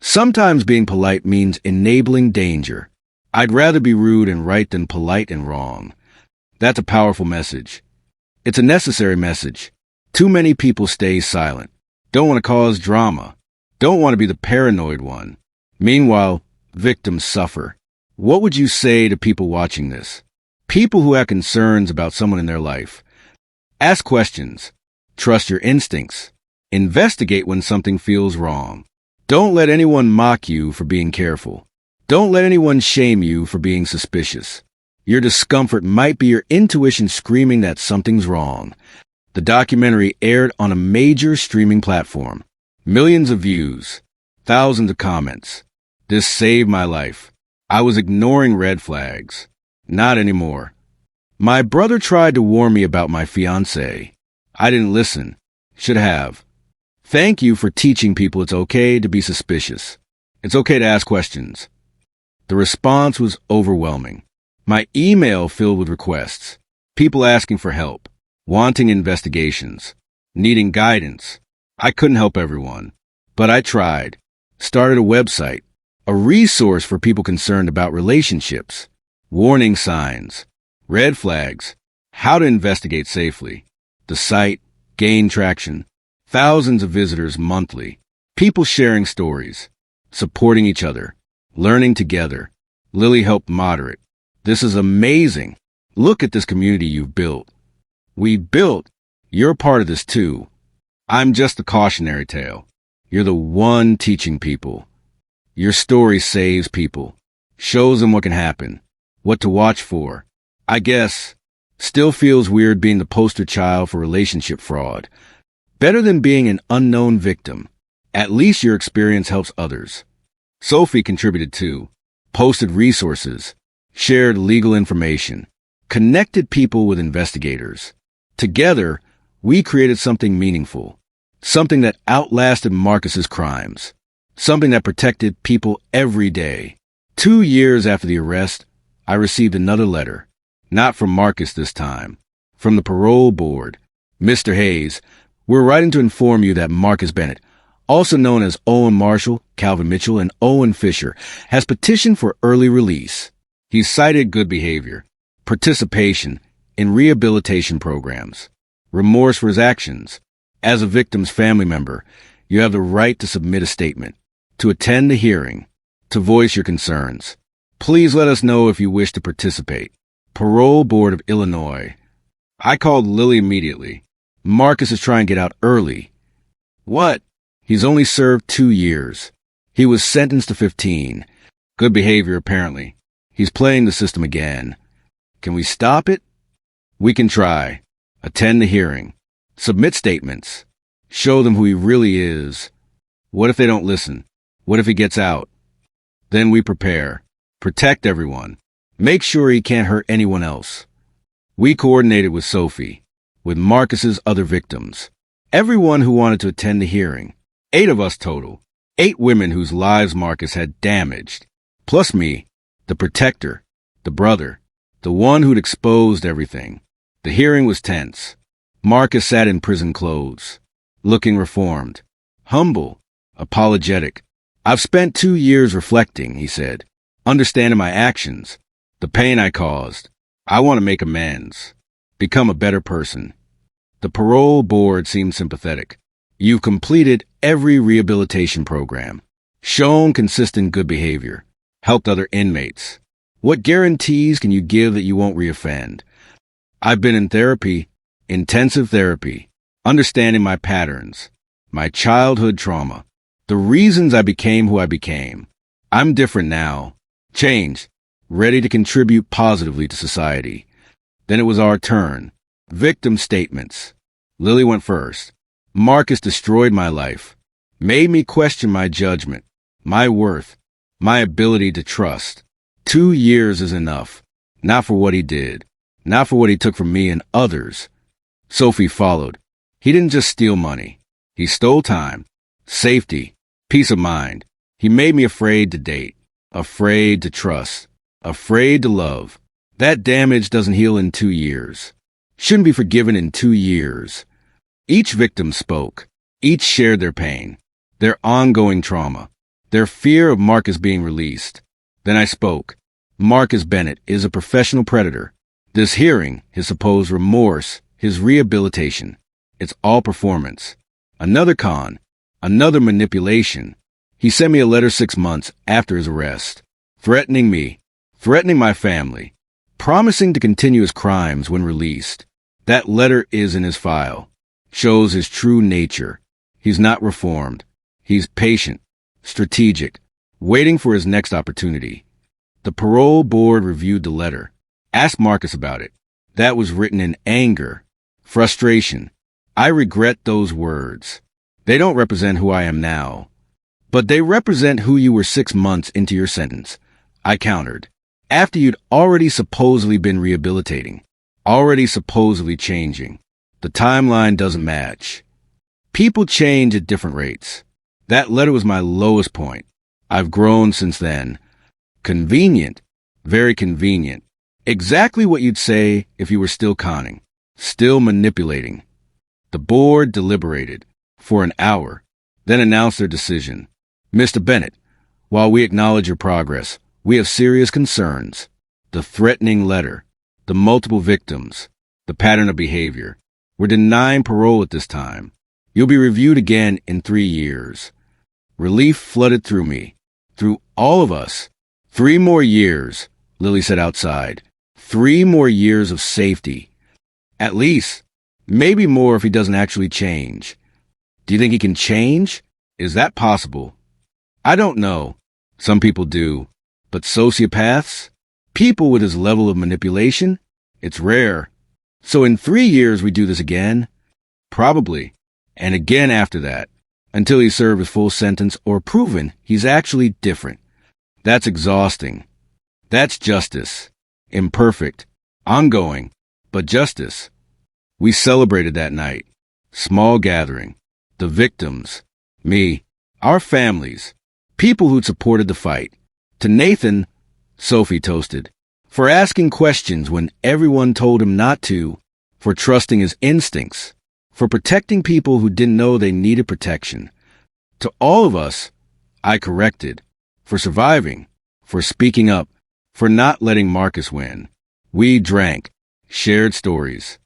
Sometimes being polite means enabling danger. I'd rather be rude and right than polite and wrong. That's a powerful message. It's a necessary message. Too many people stay silent, don't want to cause drama, don't want to be the paranoid one. Meanwhile, victims suffer. What would you say to people watching this? People who have concerns about someone in their life. Ask questions. Trust your instincts. Investigate when something feels wrong. Don't let anyone mock you for being careful. Don't let anyone shame you for being suspicious. Your discomfort might be your intuition screaming that something's wrong. The documentary aired on a major streaming platform. Millions of views. Thousands of comments. This saved my life. I was ignoring red flags. Not anymore. My brother tried to warn me about my fiancé. I didn't listen. Should have. Thank you for teaching people it's okay to be suspicious. It's okay to ask questions. The response was overwhelming. My email filled with requests. People asking for help, wanting investigations, needing guidance. I couldn't help everyone, but I tried. Started a website, a resource for people concerned about relationships, warning signs, red flags, how to investigate safely. The site gained traction. Thousands of visitors monthly. People sharing stories, supporting each other, learning together. Lily helped moderate. This is amazing. Look at this community you've built. We built. You're part of this too. I'm just a cautionary tale. You're the one teaching people. Your story saves people, shows them what can happen, what to watch for. I guess, still feels weird being the poster child for relationship fraud. Better than being an unknown victim. At least your experience helps others. Sophie contributed too, posted resources, shared legal information, connected people with investigators. Together, we created something meaningful, something that outlasted Marcus's crimes, something that protected people every day. 2 years after the arrest, I received another letter, not from Marcus this time, from the parole board. Mr. Hayes, we're writing to inform you that Marcus Bennett, also known as Owen Marshall, Calvin Mitchell, and Owen Fisher, has petitioned for early release. He's cited good behavior, participation in rehabilitation programs, remorse for his actions. As a victim's family member, you have the right to submit a statement, to attend a hearing, to voice your concerns. Please let us know if you wish to participate. Parole Board of Illinois. I called Lily immediately. Marcus is trying to get out early. What? He's only served 2 years. He was sentenced to 15. Good behavior, apparently. He's playing the system again. Can we stop it? We can try. Attend the hearing. Submit statements. Show them who he really is. What if they don't listen? What if he gets out? Then we prepare. Protect everyone. Make sure he can't hurt anyone else. We coordinated with Sophie, with Marcus's other victims. Everyone who wanted to attend the hearing. 8 of us total. 8 women whose lives Marcus had damaged. Plus me, the protector, the brother, the one who'd exposed everything. The hearing was tense. Marcus sat in prison clothes, looking reformed, humble, apologetic. I've spent 2 years reflecting, he said, understanding my actions, the pain I caused. I want to make amends, become a better person. The parole board seemed sympathetic. You've completed every rehabilitation program, shown consistent good behavior, helped other inmates. What guarantees can you give that you won't reoffend? I've been in therapy, intensive therapy, understanding my patterns, my childhood trauma, the reasons I became who I became. I'm different now, changed, ready to contribute positively to society. Then it was our turn. Victim statements. Lily went first. Marcus destroyed my life, made me question my judgment, my worth, my ability to trust. 2 years is enough, not for what he did, not for what he took from me and others. Sophie followed. He didn't just steal money. He stole time, safety, peace of mind. He made me afraid to date, afraid to trust, afraid to love. That damage doesn't heal in 2 years. Shouldn't be forgiven in 2 years. Each victim spoke. Each shared their pain, their ongoing trauma, their fear of Marcus being released. Then I spoke. Marcus Bennett is a professional predator. This hearing, his supposed remorse, his rehabilitation, it's all performance. Another con, another manipulation. He sent me a letter 6 months after his arrest, threatening me, threatening my family, promising to continue his crimes when released. That letter is in his file. Shows his true nature. He's not reformed. He's patient, strategic, waiting for his next opportunity. The parole board reviewed the letter, asked Marcus about it. That was written in anger, frustration. I regret those words. They don't represent who I am now, but they represent who you were 6 months into your sentence. I countered. After you'd already supposedly been rehabilitating, already supposedly changing. The timeline doesn't match. People change at different rates. That letter was my lowest point. I've grown since then. Convenient. Very convenient. Exactly what you'd say if you were still conning, still manipulating. The board deliberated for an hour, then announced their decision. Mr. Bennett, while we acknowledge your progress, we have serious concerns. The threatening letter, the multiple victims, the pattern of behavior. We're denying parole at this time. You'll be reviewed again in 3 years. Relief flooded through me, through all of us. 3 more years, Lily said outside. 3 more years of safety. At least. Maybe more if he doesn't actually change. Do you think he can change? Is that possible? I don't know. Some people do. But sociopaths? People with his level of manipulation? It's rare. So in 3 years we do this again? Probably. And again after that. Until he served his full sentence or proven he's actually different. That's exhausting. That's justice. Imperfect, ongoing, but justice. We celebrated that night. Small gathering. The victims. Me. Our families. People who'd supported the fight. To Nathan, Sophie toasted. For asking questions when everyone told him not to. For trusting his instincts. For protecting people who didn't know they needed protection. To all of us, I corrected. For surviving. For speaking up. For not letting Marcus win. We drank. Shared stories.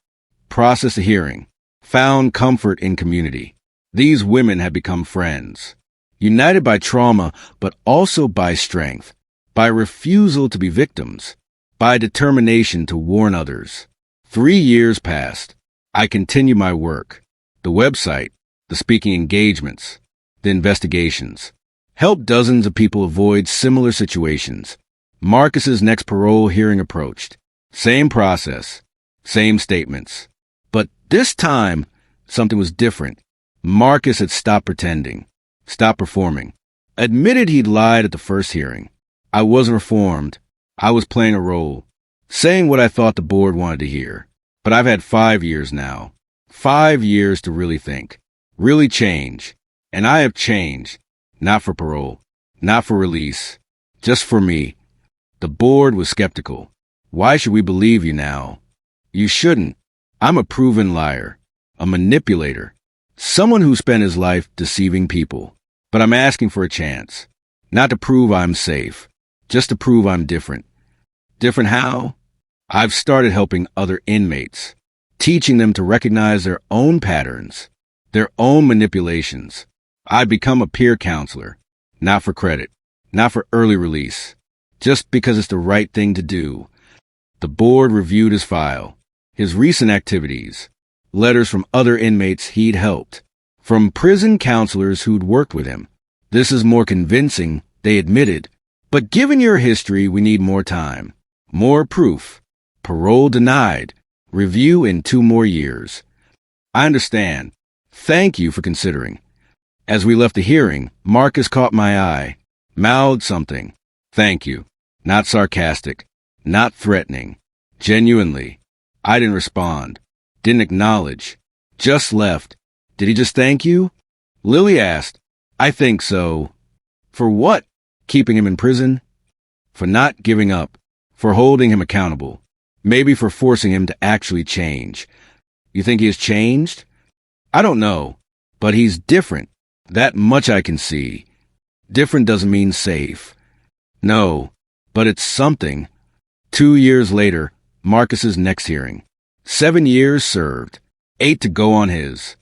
Processed a hearing. Found comfort in community. These women had become friends. United by trauma, but also by strength. By refusal to be victims. By determination to warn others. 3 years passed. I continued my work. The website, the speaking engagements, the investigations. Helped dozens of people avoid similar situations. Marcus's next parole hearing approached. Same process. Same statements. But this time, something was different. Marcus had stopped pretending. Stopped performing. Admitted he'd lied at the first hearing. I wasn't reformed. I was playing a role. Saying what I thought the board wanted to hear. But I've had 5 years now. 5 years to really think. Really change. And I have changed. Not for parole. Not for release. Just for me. The board was skeptical. Why should we believe you now? You shouldn't. I'm a proven liar. A manipulator. Someone who spent his life deceiving people. But I'm asking for a chance. Not to prove I'm safe. Just to prove I'm different. Different how? I've started helping other inmates. Teaching them to recognize their own patterns. Their own manipulations. I've become a peer counselor. Not for credit. Not for early release. Just because it's the right thing to do. The board reviewed his file. His recent activities. Letters from other inmates he'd helped. From prison counselors who'd worked with him. This is more convincing, they admitted. But given your history, we need more time. More proof. Parole denied. Review in 2 more years. I understand. Thank you for considering. As we left the hearing, Marcus caught my eye. Mouthed something. Thank you. Not sarcastic. Not threatening. Genuinely. I didn't respond. Didn't acknowledge. Just left. Did he just thank you? Lily asked. I think so. For what? Keeping him in prison? For not giving up. For holding him accountable. Maybe for forcing him to actually change. You think he has changed? I don't know. But he's different. That much I can see. Different doesn't mean safe. No. But it's something. 2 years later, Marcus's next hearing. 7 years served. 8 to go on his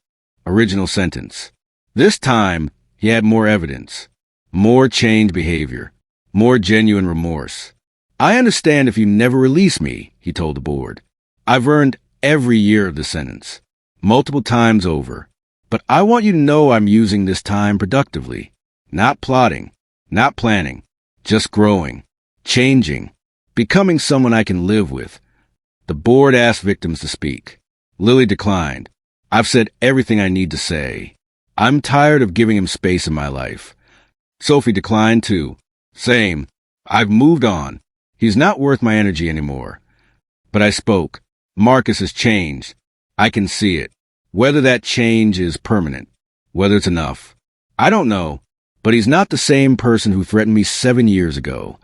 original sentence. This time, he had more evidence. More changed behavior. More genuine remorse. I understand if you never release me, he told the board. I've earned every year of the sentence. Multiple times over. But I want you to know I'm using this time productively. Not plotting. Not planning. Just growing. Changing. Becoming someone I can live with. The board asked victims to speak. Lily declined. I've said everything I need to say. I'm tired of giving him space in my life. Sophie declined too. Same. I've moved on. He's not worth my energy anymore. But I spoke. Marcus has changed. I can see it. Whether that change is permanent. Whether it's enough. I don't know. But he's not the same person who threatened me 7 years ago.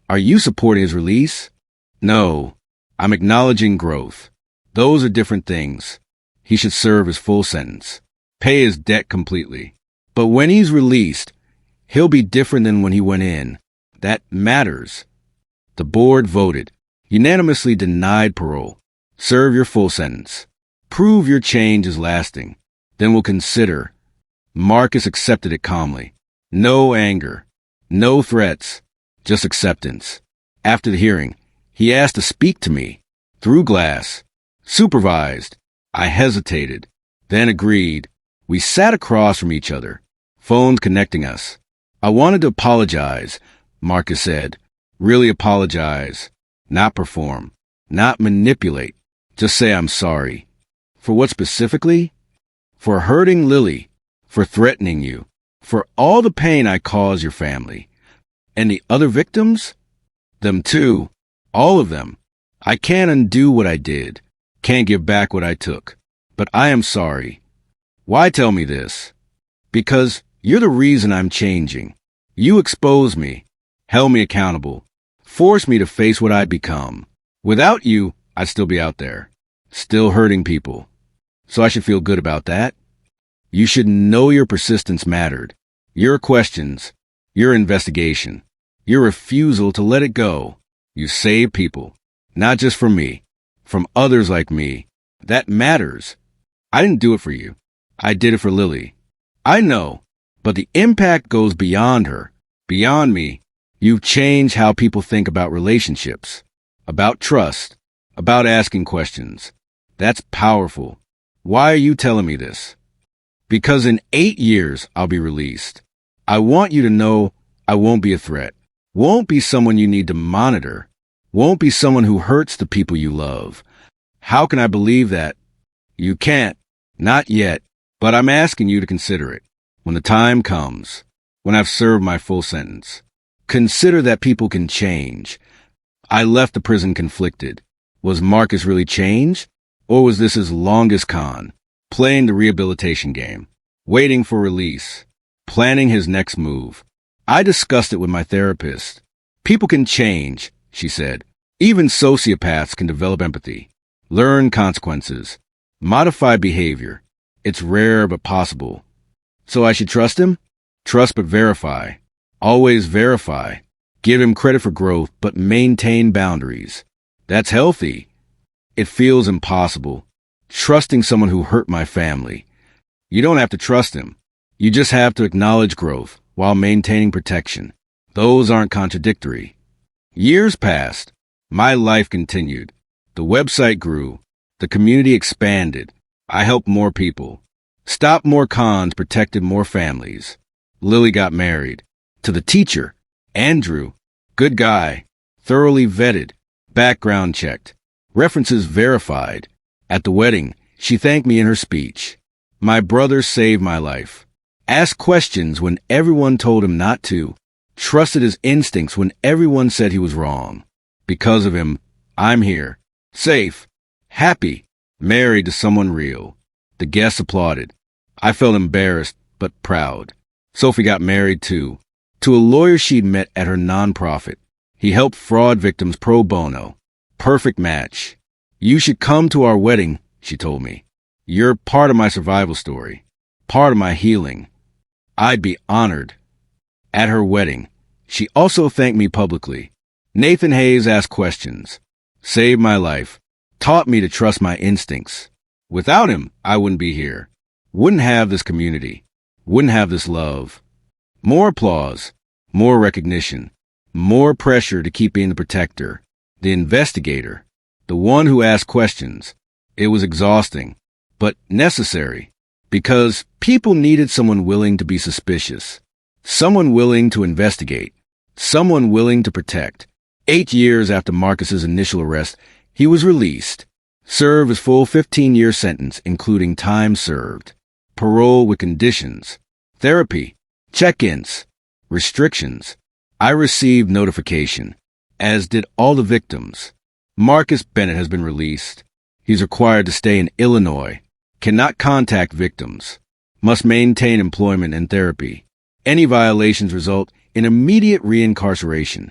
Are you supporting his release? No. I'm acknowledging growth. Those are different things. He should serve his full sentence. Pay his debt completely. But when he's released, he'll be different than when he went in. That matters. The board voted. Unanimously denied parole. Serve your full sentence. Prove your change is lasting. Then we'll consider. Marcus accepted it calmly. No anger. No threats. Just acceptance. After the hearing, he asked to speak to me. Through glass. Supervised. I hesitated. Then agreed. We sat across from each other. Phones connecting us. I wanted to apologize, Marcus said. Really apologize. Not perform. Not manipulate. Just say I'm sorry. For what specifically? For hurting Lily. For threatening you. For all the pain I caused your family. And the other victims? Them too. All of them. I can't undo what I did. Can't give back what I took. But I am sorry. Why tell me this? Because you're the reason I'm changing. You exposed me, held me accountable, forced me to face what I'd become. Without you, I'd still be out there, still hurting people. So I should feel good about that. You should know your persistence mattered. Your questions, your investigation, your refusal to let it go. You saved people, not just from me, from others like me. That matters. I didn't do it for you. I did it for Lily. I know, but the impact goes beyond her, beyond me. You've changed how people think about relationships, about trust, about asking questions. That's powerful. Why are you telling me this? Because in 8 years, I'll be released. I want you to know I won't be a threat, won't be someone you need to monitor, won't be someone who hurts the people you love. How can I believe that? You can't. Not yet. But I'm asking you to consider it. When the time comes, when I've served my full sentence, consider that people can change. I left the prison conflicted. Was Marcus really changed? Or was this his longest con? Playing the rehabilitation game, waiting for release, planning his next move. I discussed it with my therapist. People can change, she said. Even sociopaths can develop empathy, learn consequences, modify behavior. It's rare but possible. So I should trust him? Trust but verify. Always verify. Give him credit for growth but maintain boundaries. That's healthy. It feels impossible. Trusting someone who hurt my family. You don't have to trust him. You just have to acknowledge growth while maintaining protection. Those aren't contradictory. Years passed. My life continued. The website grew. The community expanded. I helped more people. Stopped more cons, protected more families. Lily got married. To the teacher. Andrew. Good guy. Thoroughly vetted. Background checked. References verified. At the wedding, she thanked me in her speech. My brother saved my life. Asked questions when everyone told him not to. Trusted his instincts when everyone said he was wrong. Because of him, I'm here. Safe. Happy. Married to someone real. The guests applauded. I felt embarrassed, but proud. Sophie got married too. To a lawyer she'd met at her nonprofit. He helped fraud victims pro bono. Perfect match. You should come to our wedding, she told me. You're part of my survival story. Part of my healing. I'd be honored. At her wedding, she also thanked me publicly. Nathan Hayes asked questions. Saved my life. Taught me to trust my instincts. Without him, I wouldn't be here. Wouldn't have this community. Wouldn't have this love. More applause. More recognition. More pressure to keep being the protector. The investigator. The one who asked questions. It was exhausting, but necessary. Because people needed someone willing to be suspicious. Someone willing to investigate. Someone willing to protect. 8 years after Marcus's initial arrest, he was released. Served his full 15-year sentence, including time served. Parole with conditions. Therapy. Check-ins. Restrictions. I received notification, as did all the victims. Marcus Bennett has been released. He's required to stay in Illinois. Cannot contact victims. Must maintain employment and therapy. Any violations result in immediate reincarceration.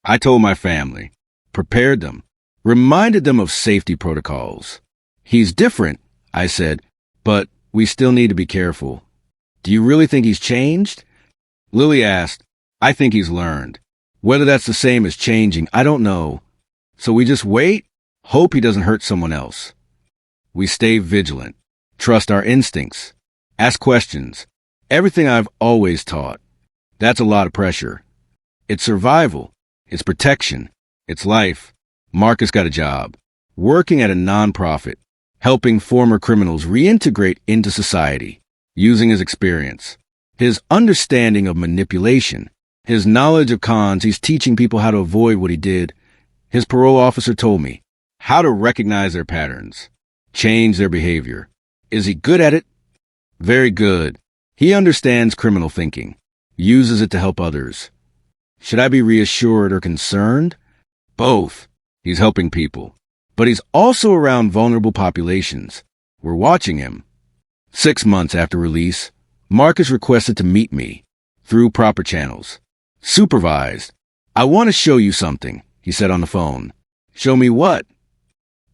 I told my family. Prepared them. Reminded them of safety protocols. He's different, I said, but we still need to be careful. Do you really think he's changed? Lily asked. I think he's learned. Whether that's the same as changing, I don't know. So we just wait, hope he doesn't hurt someone else. We stay vigilant, trust our instincts, ask questions, everything I've always taught. That's a lot of pressure. It's survival, it's protection, it's life. Marcus got a job, working at a nonprofit, helping former criminals reintegrate into society, using his experience, his understanding of manipulation, his knowledge of cons. He's teaching people how to avoid what he did. His parole officer told me how to recognize their patterns, change their behavior. Is he good at it? Very good. He understands criminal thinking, uses it to help others. Should I be reassured or concerned? Both. He's helping people. But he's also around vulnerable populations. We're watching him. 6 months after release, Marcus requested to meet me through proper channels. Supervised. I want to show you something, he said on the phone. Show me what?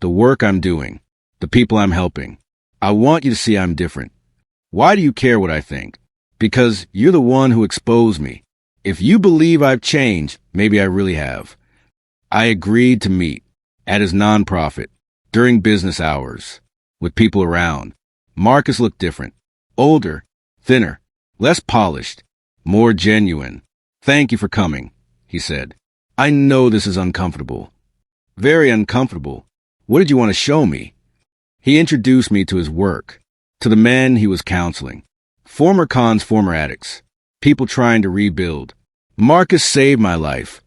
The work I'm doing. The people I'm helping. I want you to see I'm different. Why do you care what I think? Because you're the one who exposed me. If you believe I've changed, maybe I really have. I agreed to meet at his nonprofit during business hours with people around. Marcus looked different. Older, thinner, less polished, more genuine. Thank you for coming, he said. I know this is uncomfortable. Very uncomfortable. What did you want to show me? He introduced me to his work, to the men he was counseling. Former cons, former addicts, people trying to rebuild. Marcus saved my life,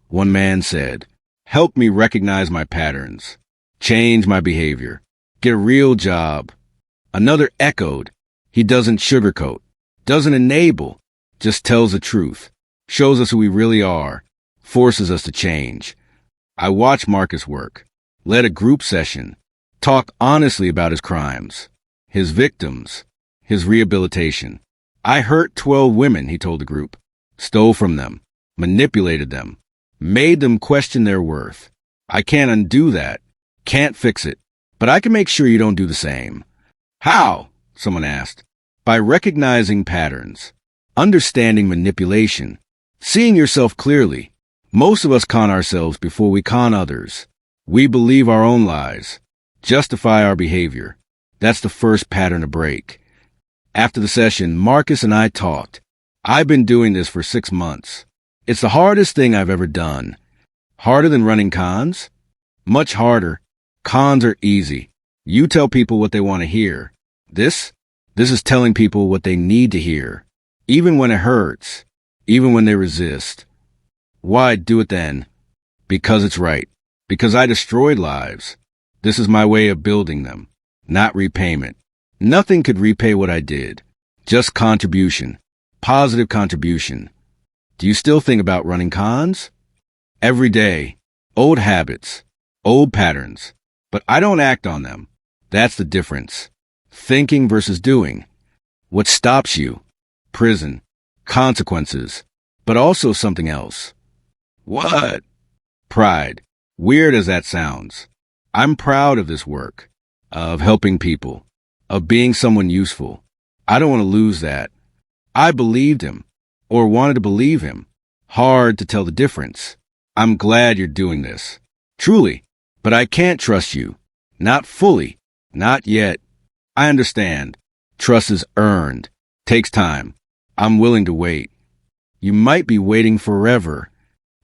one man said. Helped me recognize my patterns, change my behavior, get a real job. Another echoed. He doesn't sugarcoat, doesn't enable, just tells the truth, shows us who we really are, forces us to change. I watched Marcus work, led a group session, talk honestly about his crimes, his victims, his rehabilitation. I hurt 12 women, he told the group, stole from them, manipulated them, made them question their worth. I can't undo that, can't fix it, but I can make sure you don't do the same. How? Someone asked. By recognizing patterns, understanding manipulation, seeing yourself clearly. Most of us con ourselves before we con others. We believe our own lies, justify our behavior. That's the first pattern to break. After the session, Marcus and I talked. I've been doing this for 6 months. It's the hardest thing I've ever done. Harder than running cons? Much harder. Cons are easy. You tell people what they want to hear. This is telling people what they need to hear, even when it hurts, even when they resist. Why do it then? Because it's right. Because I destroyed lives. This is my way of building them, not repayment. Nothing could repay what I did. Just contribution. Positive contribution. Do you still think about running cons? Every day. Old habits. Old patterns. But I don't act on them. That's the difference. Thinking versus doing. What stops you? Prison. Consequences. But also something else. What? Pride. Weird as that sounds. I'm proud of this work. Of helping people. Of being someone useful. I don't want to lose that. I believed him. Or wanted to believe him. Hard to tell the difference. I'm glad you're doing this. Truly. But I can't trust you. Not fully. Not yet. I understand. Trust is earned. Takes time. I'm willing to wait. You might be waiting forever.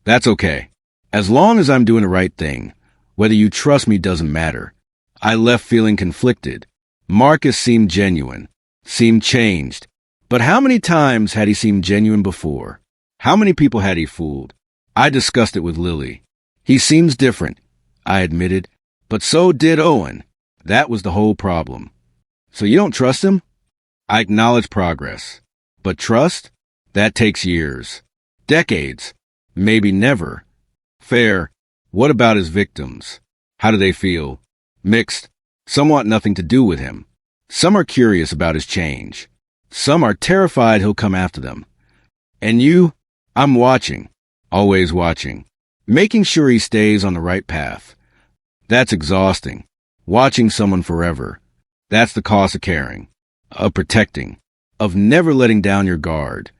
That's okay. As long as I'm doing the right thing, whether you trust me doesn't matter. I left feeling conflicted. Marcus seemed genuine, seemed changed. But how many times had he seemed genuine before? How many people had he fooled? I discussed it with Lily. He seems different, I admitted, but so did Owen. That was the whole problem. So you don't trust him? I acknowledge progress. But trust? That takes years. Decades. Maybe never. Fair. What about his victims? How do they feel? Mixed. Some want nothing to do with him. Some are curious about his change. Some are terrified he'll come after them. And you? I'm watching. Always watching. Making sure he stays on the right path. That's exhausting. Watching someone forever. That's the cost of caring. Of protecting. Of never letting down your guard.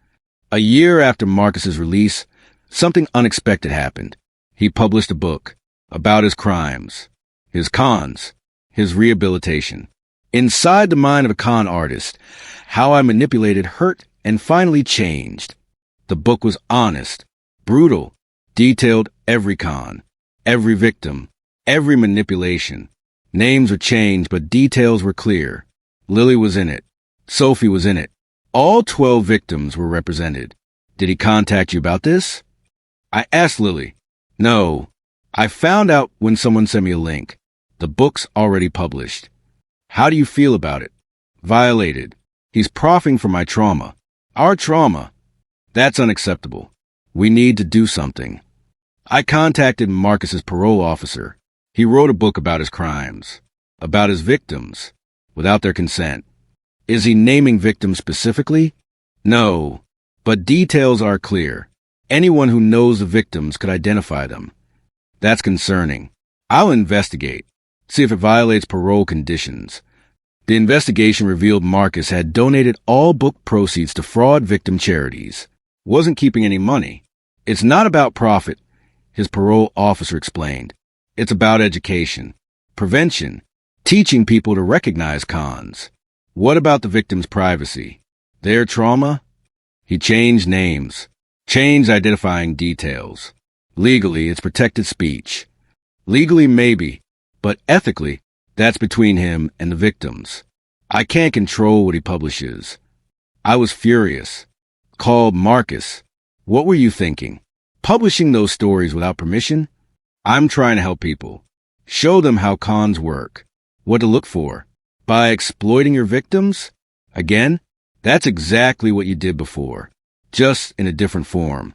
A year after Marcus's release, something unexpected happened. He published a book about his crimes, his cons, his rehabilitation. Inside the mind of a con artist, how I manipulated, hurt, and finally changed. The book was honest, brutal, detailed every con, every victim, every manipulation. Names were changed, but details were clear. Lily was in it. Sophie was in it. All 12 victims were represented. Did he contact you about this? I asked Lily. No. I found out when someone sent me a link. The book's already published. How do you feel about it? Violated. He's profiting from my trauma. Our trauma. That's unacceptable. We need to do something. I contacted Marcus's parole officer. He wrote a book about his crimes, about his victims, without their consent. Is he naming victims specifically? No, but details are clear. Anyone who knows the victims could identify them. That's concerning. I'll investigate, see if it violates parole conditions. The investigation revealed Marcus had donated all book proceeds to fraud victim charities. Wasn't keeping any money. It's not about profit, his parole officer explained. It's about education, prevention, teaching people to recognize cons. What about the victim's privacy? Their trauma? He changed names, changed identifying details. Legally, it's protected speech. Legally, maybe, but ethically, that's between him and the victims. I can't control what he publishes. I was furious. Called Marcus. What were you thinking? Publishing those stories without permission? I'm trying to help people. Show them how cons work. What to look for. By exploiting your victims? Again, that's exactly what you did before, just in a different form.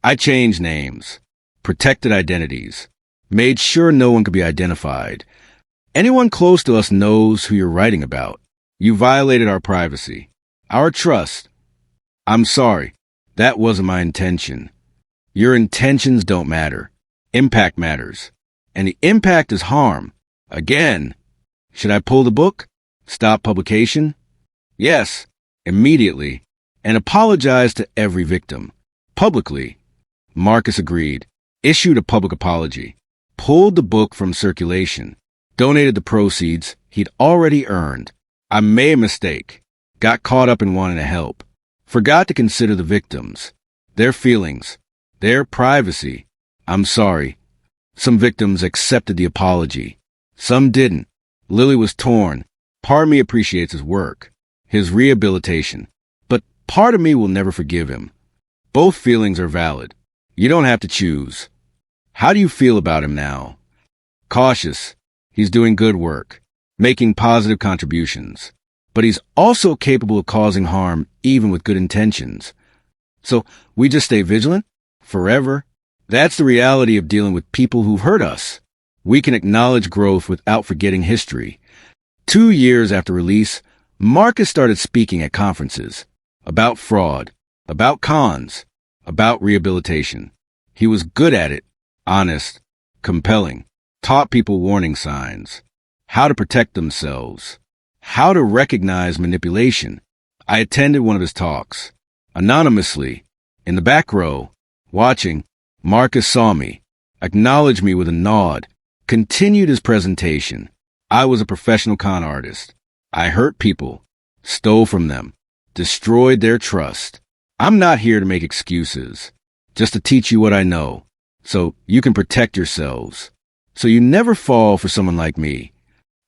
I changed names, protected identities, made sure no one could be identified. Anyone close to us knows who you're writing about. You violated our privacy, our trust. I'm sorry. That wasn't my intention. Your intentions don't matter. Impact matters. And the impact is harm. Again. Should I pull the book? Stop publication? Yes, immediately. And apologize to every victim. Publicly. Marcus agreed. Issued a public apology. Pulled the book from circulation. Donated the proceeds he'd already earned. I made a mistake. Got caught up in wanting to help. Forgot to consider the victims. Their feelings. Their privacy. I'm sorry. Some victims accepted the apology. Some didn't. Lily was torn. Part of me appreciates his work, his rehabilitation. But part of me will never forgive him. Both feelings are valid. You don't have to choose. How do you feel about him now? Cautious. He's doing good work, making positive contributions. But he's also capable of causing harm even with good intentions. So we just stay vigilant? Forever? That's the reality of dealing with people who've hurt us. We can acknowledge growth without forgetting history. 2 years after release, Marcus started speaking at conferences about fraud, about cons, about rehabilitation. He was good at it, honest, compelling, taught people warning signs, how to protect themselves, how to recognize manipulation. I attended one of his talks, anonymously, in the back row, watching. Marcus saw me, acknowledged me with a nod, continued his presentation. I was a professional con artist. I hurt people, stole from them, destroyed their trust. I'm not here to make excuses, just to teach you what I know, so you can protect yourselves, so you never fall for someone like me.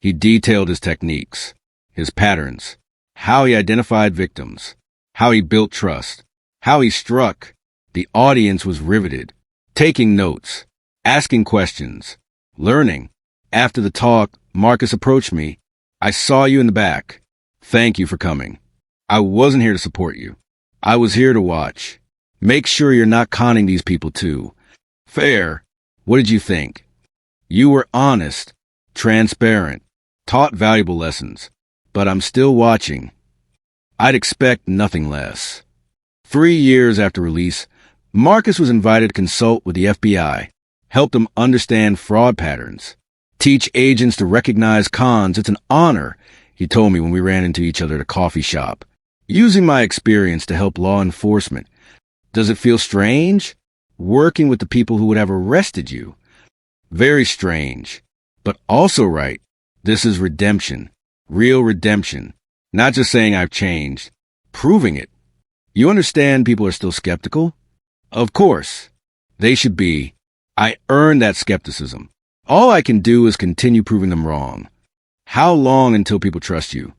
He detailed his techniques, his patterns, how he identified victims, how he built trust, how he struck. The audience was riveted, taking notes, asking questions, learning. After the talk, Marcus approached me. I saw you in the back. Thank you for coming. I wasn't here to support you. I was here to watch. Make sure you're not conning these people too. Fair. What did you think? You were honest, transparent, taught valuable lessons, but I'm still watching. I'd expect nothing less. 3 years after release, Marcus was invited to consult with the FBI, help them understand fraud patterns, teach agents to recognize cons. It's an honor, he told me when we ran into each other at a coffee shop. Using my experience to help law enforcement. Does it feel strange? Working with the people who would have arrested you? Very strange, but also right. This is redemption, real redemption. Not just saying I've changed, proving it. You understand people are still skeptical? Of course. They should be. I earned that skepticism. All I can do is continue proving them wrong. How long until people trust you?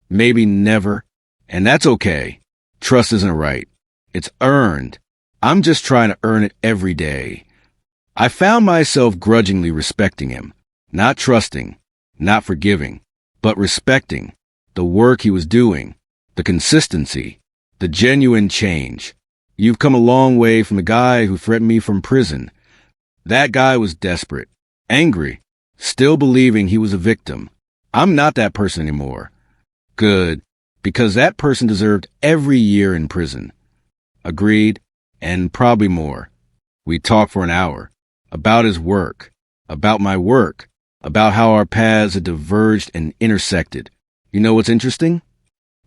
Maybe never. And that's okay. Trust isn't a right. It's earned. I'm just trying to earn it every day. I found myself grudgingly respecting him, not trusting, not forgiving, but respecting the work he was doing, the consistency, the genuine change. You've come a long way from the guy who threatened me from prison. That guy was desperate, angry, still believing he was a victim. I'm not that person anymore. Good, because that person deserved every year in prison. Agreed, and probably more. We talked for an hour. About his work. About my work. About how our paths had diverged and intersected. You know what's interesting?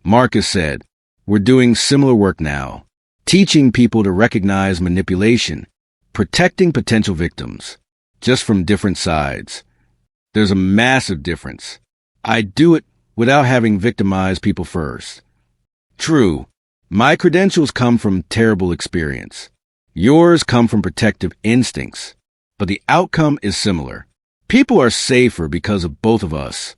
Marcus said, we're doing similar work now. Teaching people to recognize manipulation. Protecting potential victims. Just from different sides. There's a massive difference. I do it without having victimized people first. True, my credentials come from terrible experience. Yours come from protective instincts. But the outcome is similar. People are safer because of both of us.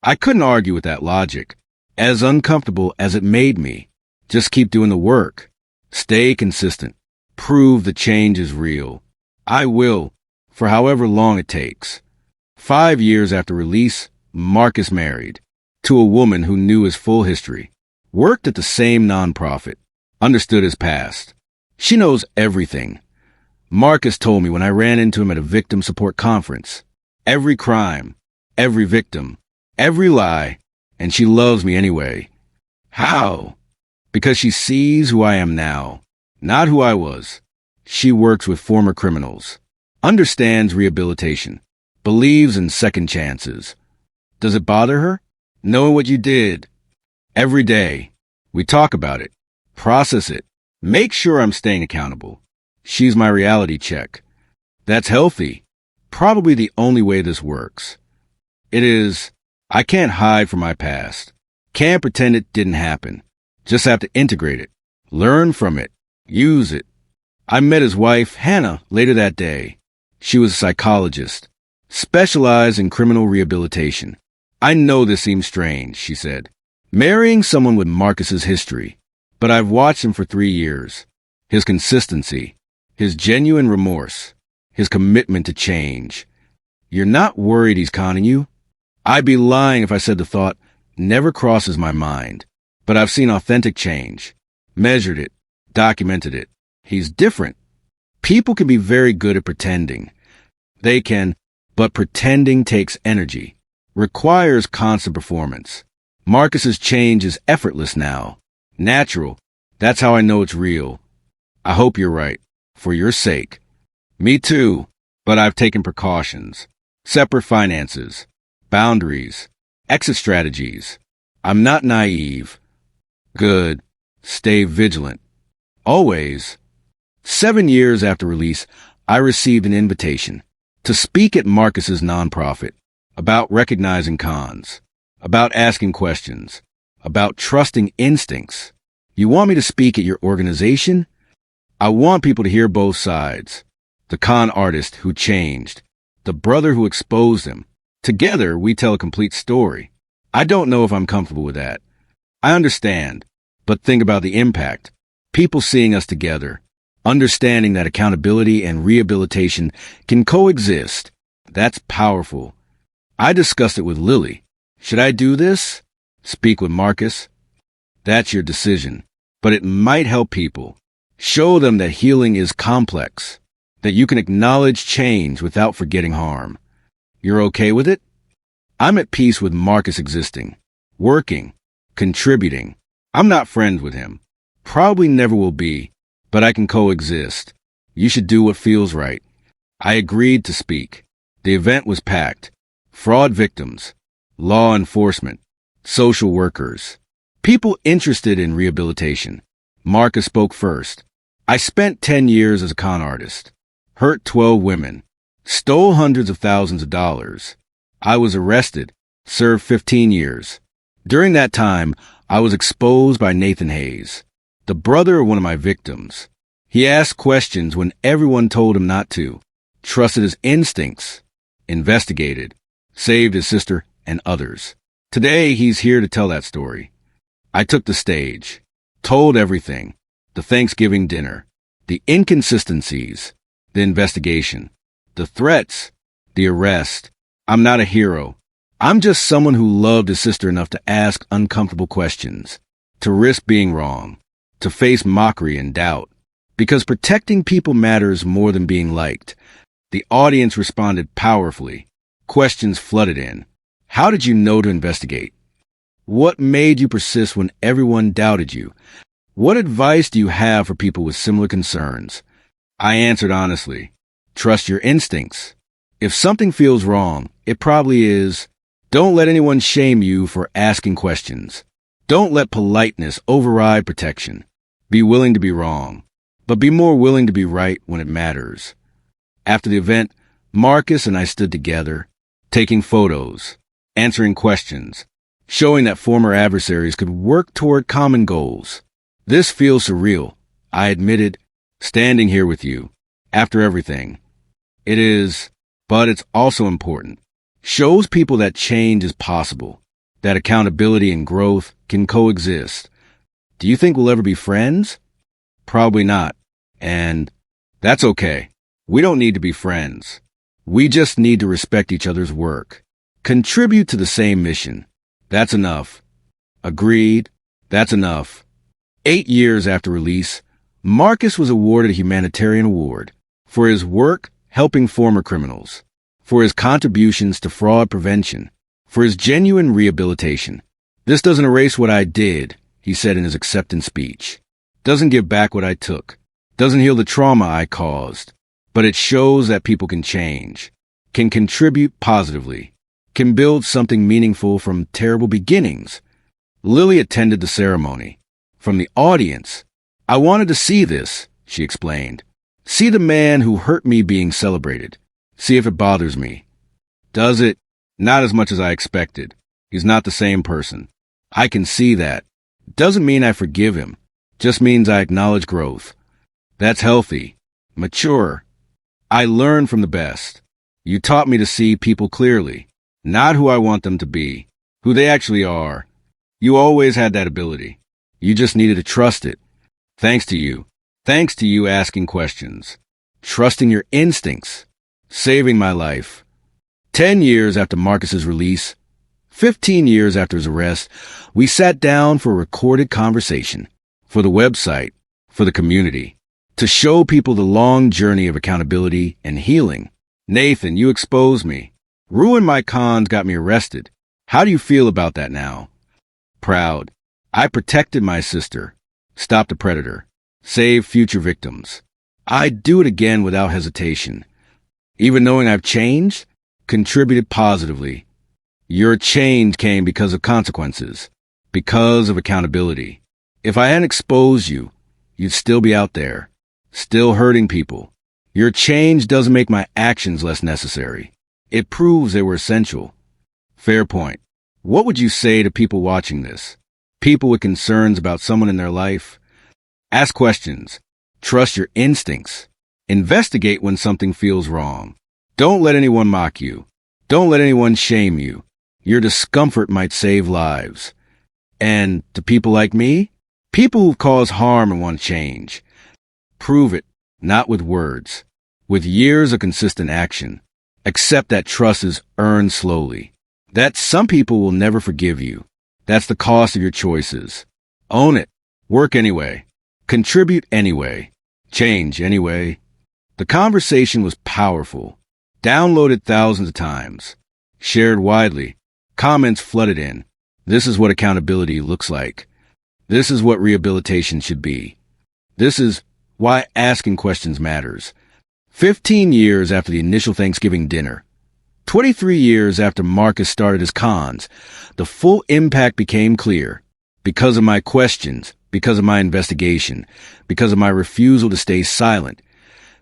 I couldn't argue with that logic, as uncomfortable as it made me. Just keep doing the work. Stay consistent. Prove the change is real. I will, for however long it takes. 5 years after release, Marcus married to a woman who knew his full history, worked at the same nonprofit, understood his past. She knows everything. Marcus told me when I ran into him at a victim support conference. Every crime, every victim, every lie, and she loves me anyway. How? Because she sees who I am now, not who I was. She works with former criminals, understands rehabilitation, believes in second chances. Does it bother her? Knowing what you did. Every day, we talk about it, process it, make sure I'm staying accountable. She's my reality check. That's healthy. Probably the only way this works. It is, I can't hide from my past. Can't pretend it didn't happen. Just have to integrate it, learn from it, use it. I met his wife, Hannah, later that day. She was a psychologist, specialized in criminal rehabilitation. I know this seems strange, she said. Marrying someone with Marcus's history. But I've watched him for 3 years. His consistency, his genuine remorse, his commitment to change. You're not worried he's conning you? I'd be lying if I said the thought never crosses my mind. But I've seen authentic change, measured it, documented it. He's different. People can be very good at pretending. They can, but pretending takes energy, requires constant performance. Marcus's change is effortless now, natural. That's how I know it's real. I hope you're right, for your sake. Me too, but I've taken precautions. Separate finances, boundaries, exit strategies. I'm not naive. Good. Stay vigilant. Always. 7 years after release, I received an invitation to speak at Marcus's nonprofit about recognizing cons, about asking questions, about trusting instincts. You want me to speak at your organization? I want people to hear both sides. The con artist who changed, the brother who exposed him. Together, we tell a complete story. I don't know if I'm comfortable with that. I understand, but think about the impact. People seeing us together, understanding that accountability and rehabilitation can coexist. That's powerful. I discussed it with Lily. Should I do this? Speak with Marcus? That's your decision, but it might help people. Show them that healing is complex, that you can acknowledge change without forgetting harm. You're okay with it? I'm at peace with Marcus existing, working, contributing. I'm not friends with him. Probably never will be, but I can coexist. You should do what feels right. I agreed to speak. The event was packed. Fraud victims, law enforcement, social workers, people interested in rehabilitation. Marcus spoke first. I spent 10 years as a con artist, hurt 12 women, stole hundreds of thousands of dollars. I was arrested, served 15 years. During that time, I was exposed by Nathan Hayes, the brother of one of my victims. He asked questions when everyone told him not to, trusted his instincts, investigated, saved his sister and others. Today, he's here to tell that story. I took the stage, told everything, the Thanksgiving dinner, the inconsistencies, the investigation, the threats, the arrest. I'm not a hero. I'm just someone who loved his sister enough to ask uncomfortable questions, to risk being wrong, to face mockery and doubt. Because protecting people matters more than being liked. The audience responded powerfully. Questions flooded in. How did you know to investigate? What made you persist when everyone doubted you? What advice do you have for people with similar concerns? I answered honestly. Trust your instincts. If something feels wrong, it probably is. Don't let anyone shame you for asking questions. Don't let politeness override protection. Be willing to be wrong, but be more willing to be right when it matters. After the event, Marcus and I stood together, taking photos, answering questions, showing that former adversaries could work toward common goals. This feels surreal, I admitted, standing here with you, after everything. It is, but it's also important. Shows people that change is possible, that accountability and growth can coexist. Do you think we'll ever be friends? Probably not. And that's okay. We don't need to be friends. We just need to respect each other's work. Contribute to the same mission. That's enough. Agreed. That's enough. 8 years after release, Marcus was awarded a humanitarian award for his work helping former criminals, for his contributions to fraud prevention, for his genuine rehabilitation. This doesn't erase what I did, he said in his acceptance speech. Doesn't give back what I took. Doesn't heal the trauma I caused. But it shows that people can change, can contribute positively, can build something meaningful from terrible beginnings. Lily attended the ceremony. From the audience, I wanted to see this, she explained. See the man who hurt me being celebrated. See if it bothers me. Does it? Not as much as I expected. He's not the same person. I can see that. Doesn't mean I forgive him. Just means I acknowledge growth. That's healthy. Mature. I learn from the best. You taught me to see people clearly. Not who I want them to be. Who they actually are. You always had that ability. You just needed to trust it. Thanks to you. Thanks to you asking questions. Trusting your instincts. Saving my life. 10 years after Marcus's release, 15 years after his arrest, we sat down for a recorded conversation. For the website. For the community. To show people the long journey of accountability and healing. Nathan, you exposed me. Ruined my cons, got me arrested. How do you feel about that now? Proud. I protected my sister. Stopped a predator. Saved future victims. I'd do it again without hesitation. Even knowing I've changed, contributed positively. Your change came because of consequences. Because of accountability. If I hadn't exposed you, you'd still be out there. Still hurting people. Your change doesn't make my actions less necessary. It proves they were essential. Fair point. What would you say to people watching this? People with concerns about someone in their life? Ask questions. Trust your instincts. Investigate when something feels wrong. Don't let anyone mock you. Don't let anyone shame you. Your discomfort might save lives. And to people like me? People who cause harm and want change. Prove it, not with words, with years of consistent action. Accept that trust is earned slowly. That some people will never forgive you. That's the cost of your choices. Own it. Work anyway. Contribute anyway. Change anyway. The conversation was powerful. Downloaded thousands of times. Shared widely. Comments flooded in. This is what accountability looks like. This is what rehabilitation should be. This is why asking questions matters. 15 years after the initial Thanksgiving dinner, 23 years after Marcus started his cons, the full impact became clear. Because of my questions, because of my investigation, because of my refusal to stay silent,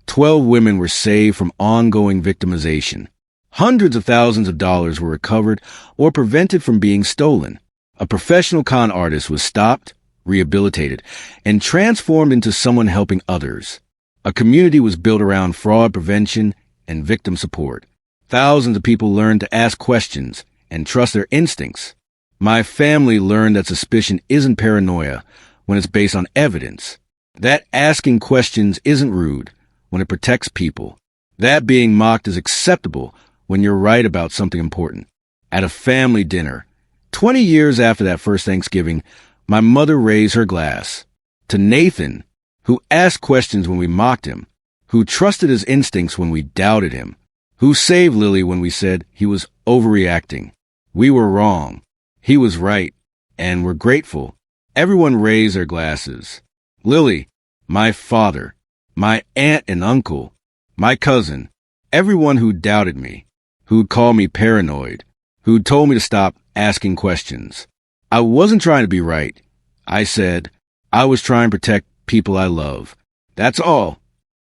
12 women were saved from ongoing victimization. Hundreds of thousands of dollars were recovered or prevented from being stolen. A professional con artist was stopped, rehabilitated, and transformed into someone helping others. A community was built around fraud prevention and victim support. Thousands of people learned to ask questions and trust their instincts. My family learned that suspicion isn't paranoia when it's based on evidence. That asking questions isn't rude when it protects people. That being mocked is acceptable when you're right about something important. At a family dinner, 20 years after that first Thanksgiving, my mother raised her glass to Nathan, who asked questions when we mocked him, who trusted his instincts when we doubted him, who saved Lily when we said he was overreacting. We were wrong. He was right, and we're grateful. Everyone raised their glasses. Lily, my father, my aunt and uncle, my cousin, everyone who doubted me, who'd call me paranoid, who'd told me to stop asking questions. I wasn't trying to be right. I said, I was trying to protect people I love. That's all.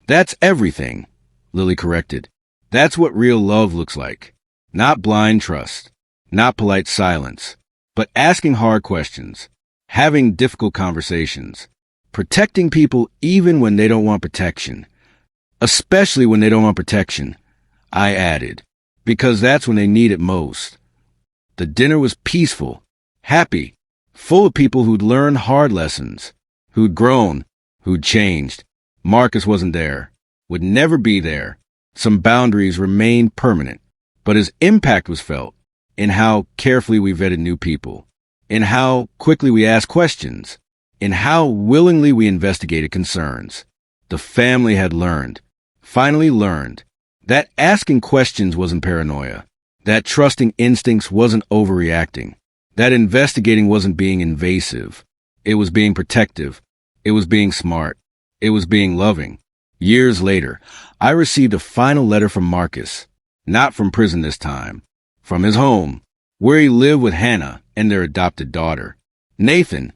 That's everything, Lily corrected. That's what real love looks like. Not blind trust, not polite silence, but asking hard questions, having difficult conversations, protecting people even when they don't want protection. Especially when they don't want protection, I added, because that's when they need it most. The dinner was peaceful, happy, full of people who'd learned hard lessons, who'd grown, who'd changed. Marcus wasn't there, would never be there. Some boundaries remained permanent, but his impact was felt in how carefully we vetted new people, in how quickly we asked questions, in how willingly we investigated concerns. The family had learned, finally learned, that asking questions wasn't paranoia, that trusting instincts wasn't overreacting, that investigating wasn't being invasive. It was being protective. It was being smart. It was being loving. Years later, I received a final letter from Marcus, not from prison this time, from his home, where he lived with Hannah and their adopted daughter. Nathan,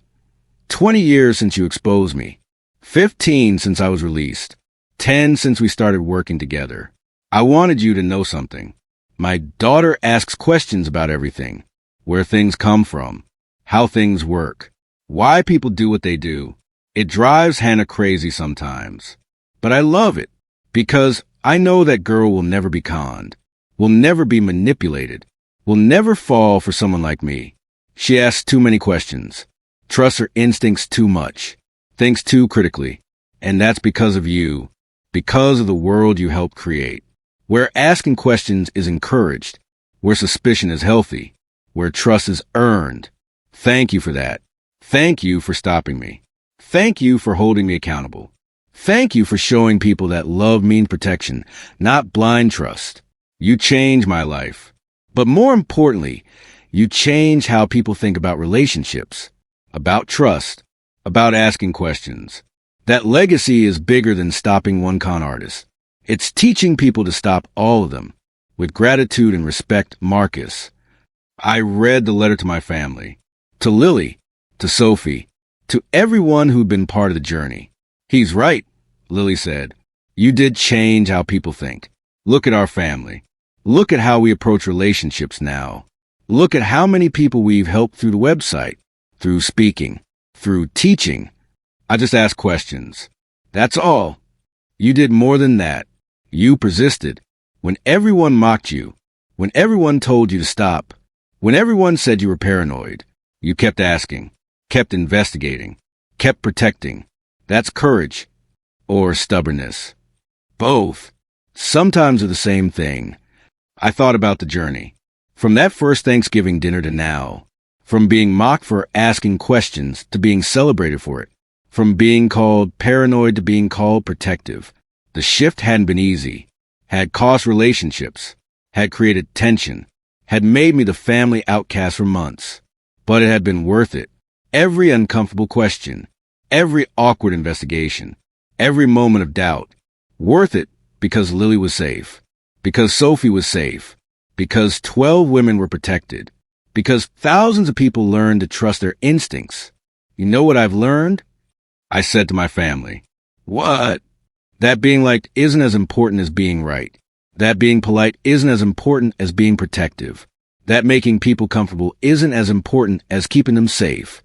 20 years since you exposed me, 15 since I was released, 10 since we started working together. I wanted you to know something. My daughter asks questions about everything, where things come from, how things work, why people do what they do. It drives Hannah crazy sometimes. But I love it, because I know that girl will never be conned, will never be manipulated, will never fall for someone like me. She asks too many questions, trusts her instincts too much, thinks too critically, and that's because of you, because of the world you helped create, where asking questions is encouraged, where suspicion is healthy, where trust is earned. Thank you for that. Thank you for stopping me. Thank you for holding me accountable. Thank you for showing people that love means protection, not blind trust. You changed my life. But more importantly, you change how people think about relationships, about trust, about asking questions. That legacy is bigger than stopping one con artist. It's teaching people to stop all of them. With gratitude and respect, Marcus. I read the letter to my family, to Lily, to Sophie, to everyone who'd been part of the journey. He's right, Lily said. You did change how people think. Look at our family. Look at how we approach relationships now. Look at how many people we've helped through the website, through speaking, through teaching. I just asked questions. That's all. You did more than that. You persisted. When everyone mocked you, when everyone told you to stop, when everyone said you were paranoid, you kept asking, kept investigating, kept protecting. That's courage. Or stubbornness. Both. Sometimes are the same thing. I thought about the journey. From that first Thanksgiving dinner to now. From being mocked for asking questions to being celebrated for it. From being called paranoid to being called protective. The shift hadn't been easy. Had cost relationships. Had created tension. Had made me the family outcast for months. But it had been worth it. Every uncomfortable question. Every awkward investigation. Every moment of doubt. Worth it because Lily was safe. Because Sophie was safe. Because 12 women were protected. Because thousands of people learned to trust their instincts. You know what I've learned? I said to my family. What? That being liked isn't as important as being right. That being polite isn't as important as being protective. That making people comfortable isn't as important as keeping them safe.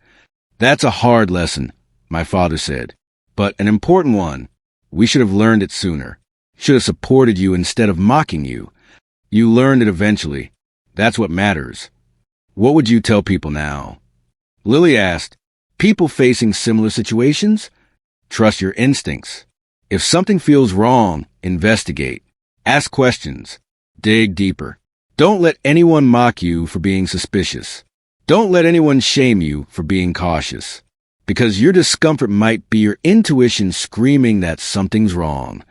That's a hard lesson, my father said. But an important one. We should have learned it sooner. Should have supported you instead of mocking you. You learned it eventually. That's what matters. What would you tell people now? Lily asked, people facing similar situations? Trust your instincts. If something feels wrong, investigate. Ask questions. Dig deeper. Don't let anyone mock you for being suspicious. Don't let anyone shame you for being cautious. Because your discomfort might be your intuition screaming that something's wrong.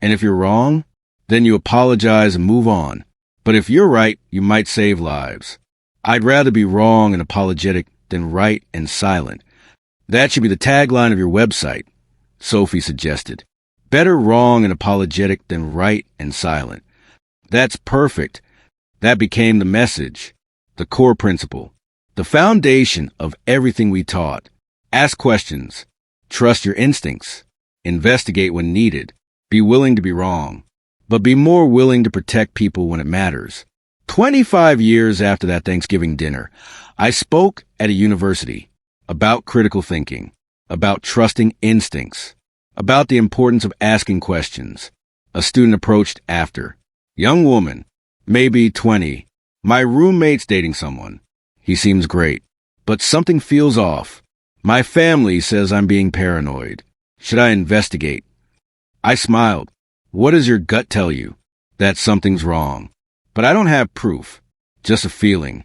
And if you're wrong, then you apologize and move on. But if you're right, you might save lives. I'd rather be wrong and apologetic than right and silent. That should be the tagline of your website, Sophie suggested. Better wrong and apologetic than right and silent. That's perfect. That became the message, the core principle, the foundation of everything we taught. Ask questions. Trust your instincts. Investigate when needed. Be willing to be wrong, but be more willing to protect people when it matters. 25 years after that Thanksgiving dinner, I spoke at a university about critical thinking, about trusting instincts, about the importance of asking questions. A student approached after. Young woman, maybe 20. My roommate's dating someone. He seems great, but something feels off. My family says I'm being paranoid. Should I investigate? I smiled. What does your gut tell you? That something's wrong. But I don't have proof, just a feeling.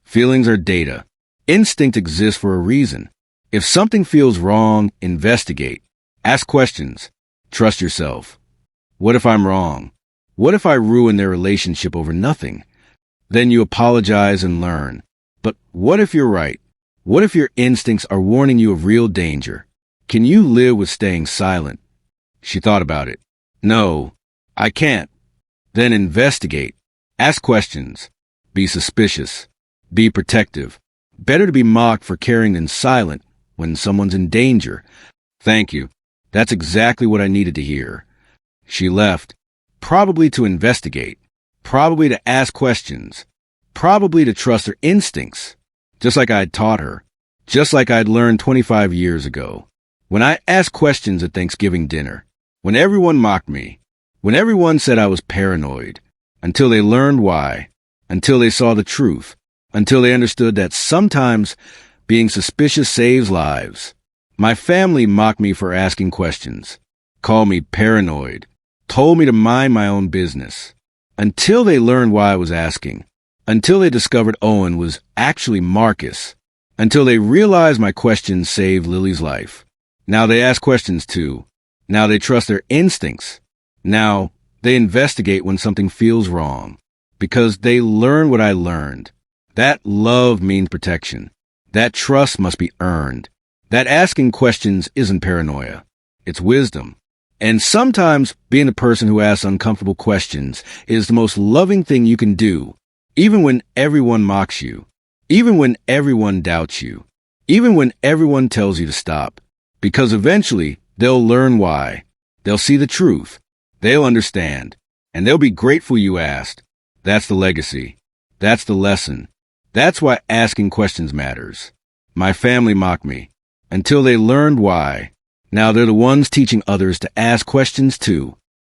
Feelings are data. Instinct exists for a reason. If something feels wrong, investigate. Ask questions. Trust yourself. What if I'm wrong? What if I ruin their relationship over nothing? Then you apologize and learn. But what if you're right? What if your instincts are warning you of real danger? Can you live with staying silent? She thought about it. No, I can't. Then investigate. Ask questions. Be suspicious. Be protective. Better to be mocked for caring than silent when someone's in danger. Thank you. That's exactly what I needed to hear. She left, probably to investigate, probably to ask questions, probably to trust her instincts, just like I'd taught her, just like I'd learned 25 years ago. When I asked questions at Thanksgiving dinner, when everyone mocked me, when everyone said I was paranoid, until they learned why, until they saw the truth, until they understood that sometimes being suspicious saves lives. My family mocked me for asking questions, called me paranoid, told me to mind my own business, until they learned why I was asking, until they discovered Owen was actually Marcus, until they realized my questions saved Lily's life. Now they ask questions too. Now they trust their instincts. Now they investigate when something feels wrong, because they learn what I learned. That love means protection. That trust must be earned. That asking questions isn't paranoia. It's wisdom. And sometimes being the person who asks uncomfortable questions is the most loving thing you can do, even when everyone mocks you, even when everyone doubts you, even when everyone tells you to stop. Because eventually they'll learn why. They'll see the truth. They'll understand. And they'll be grateful you asked. That's the legacy. That's the lesson. That's why asking questions matters. My family mocked me until they learned why. Now they're the ones teaching others to ask questions too.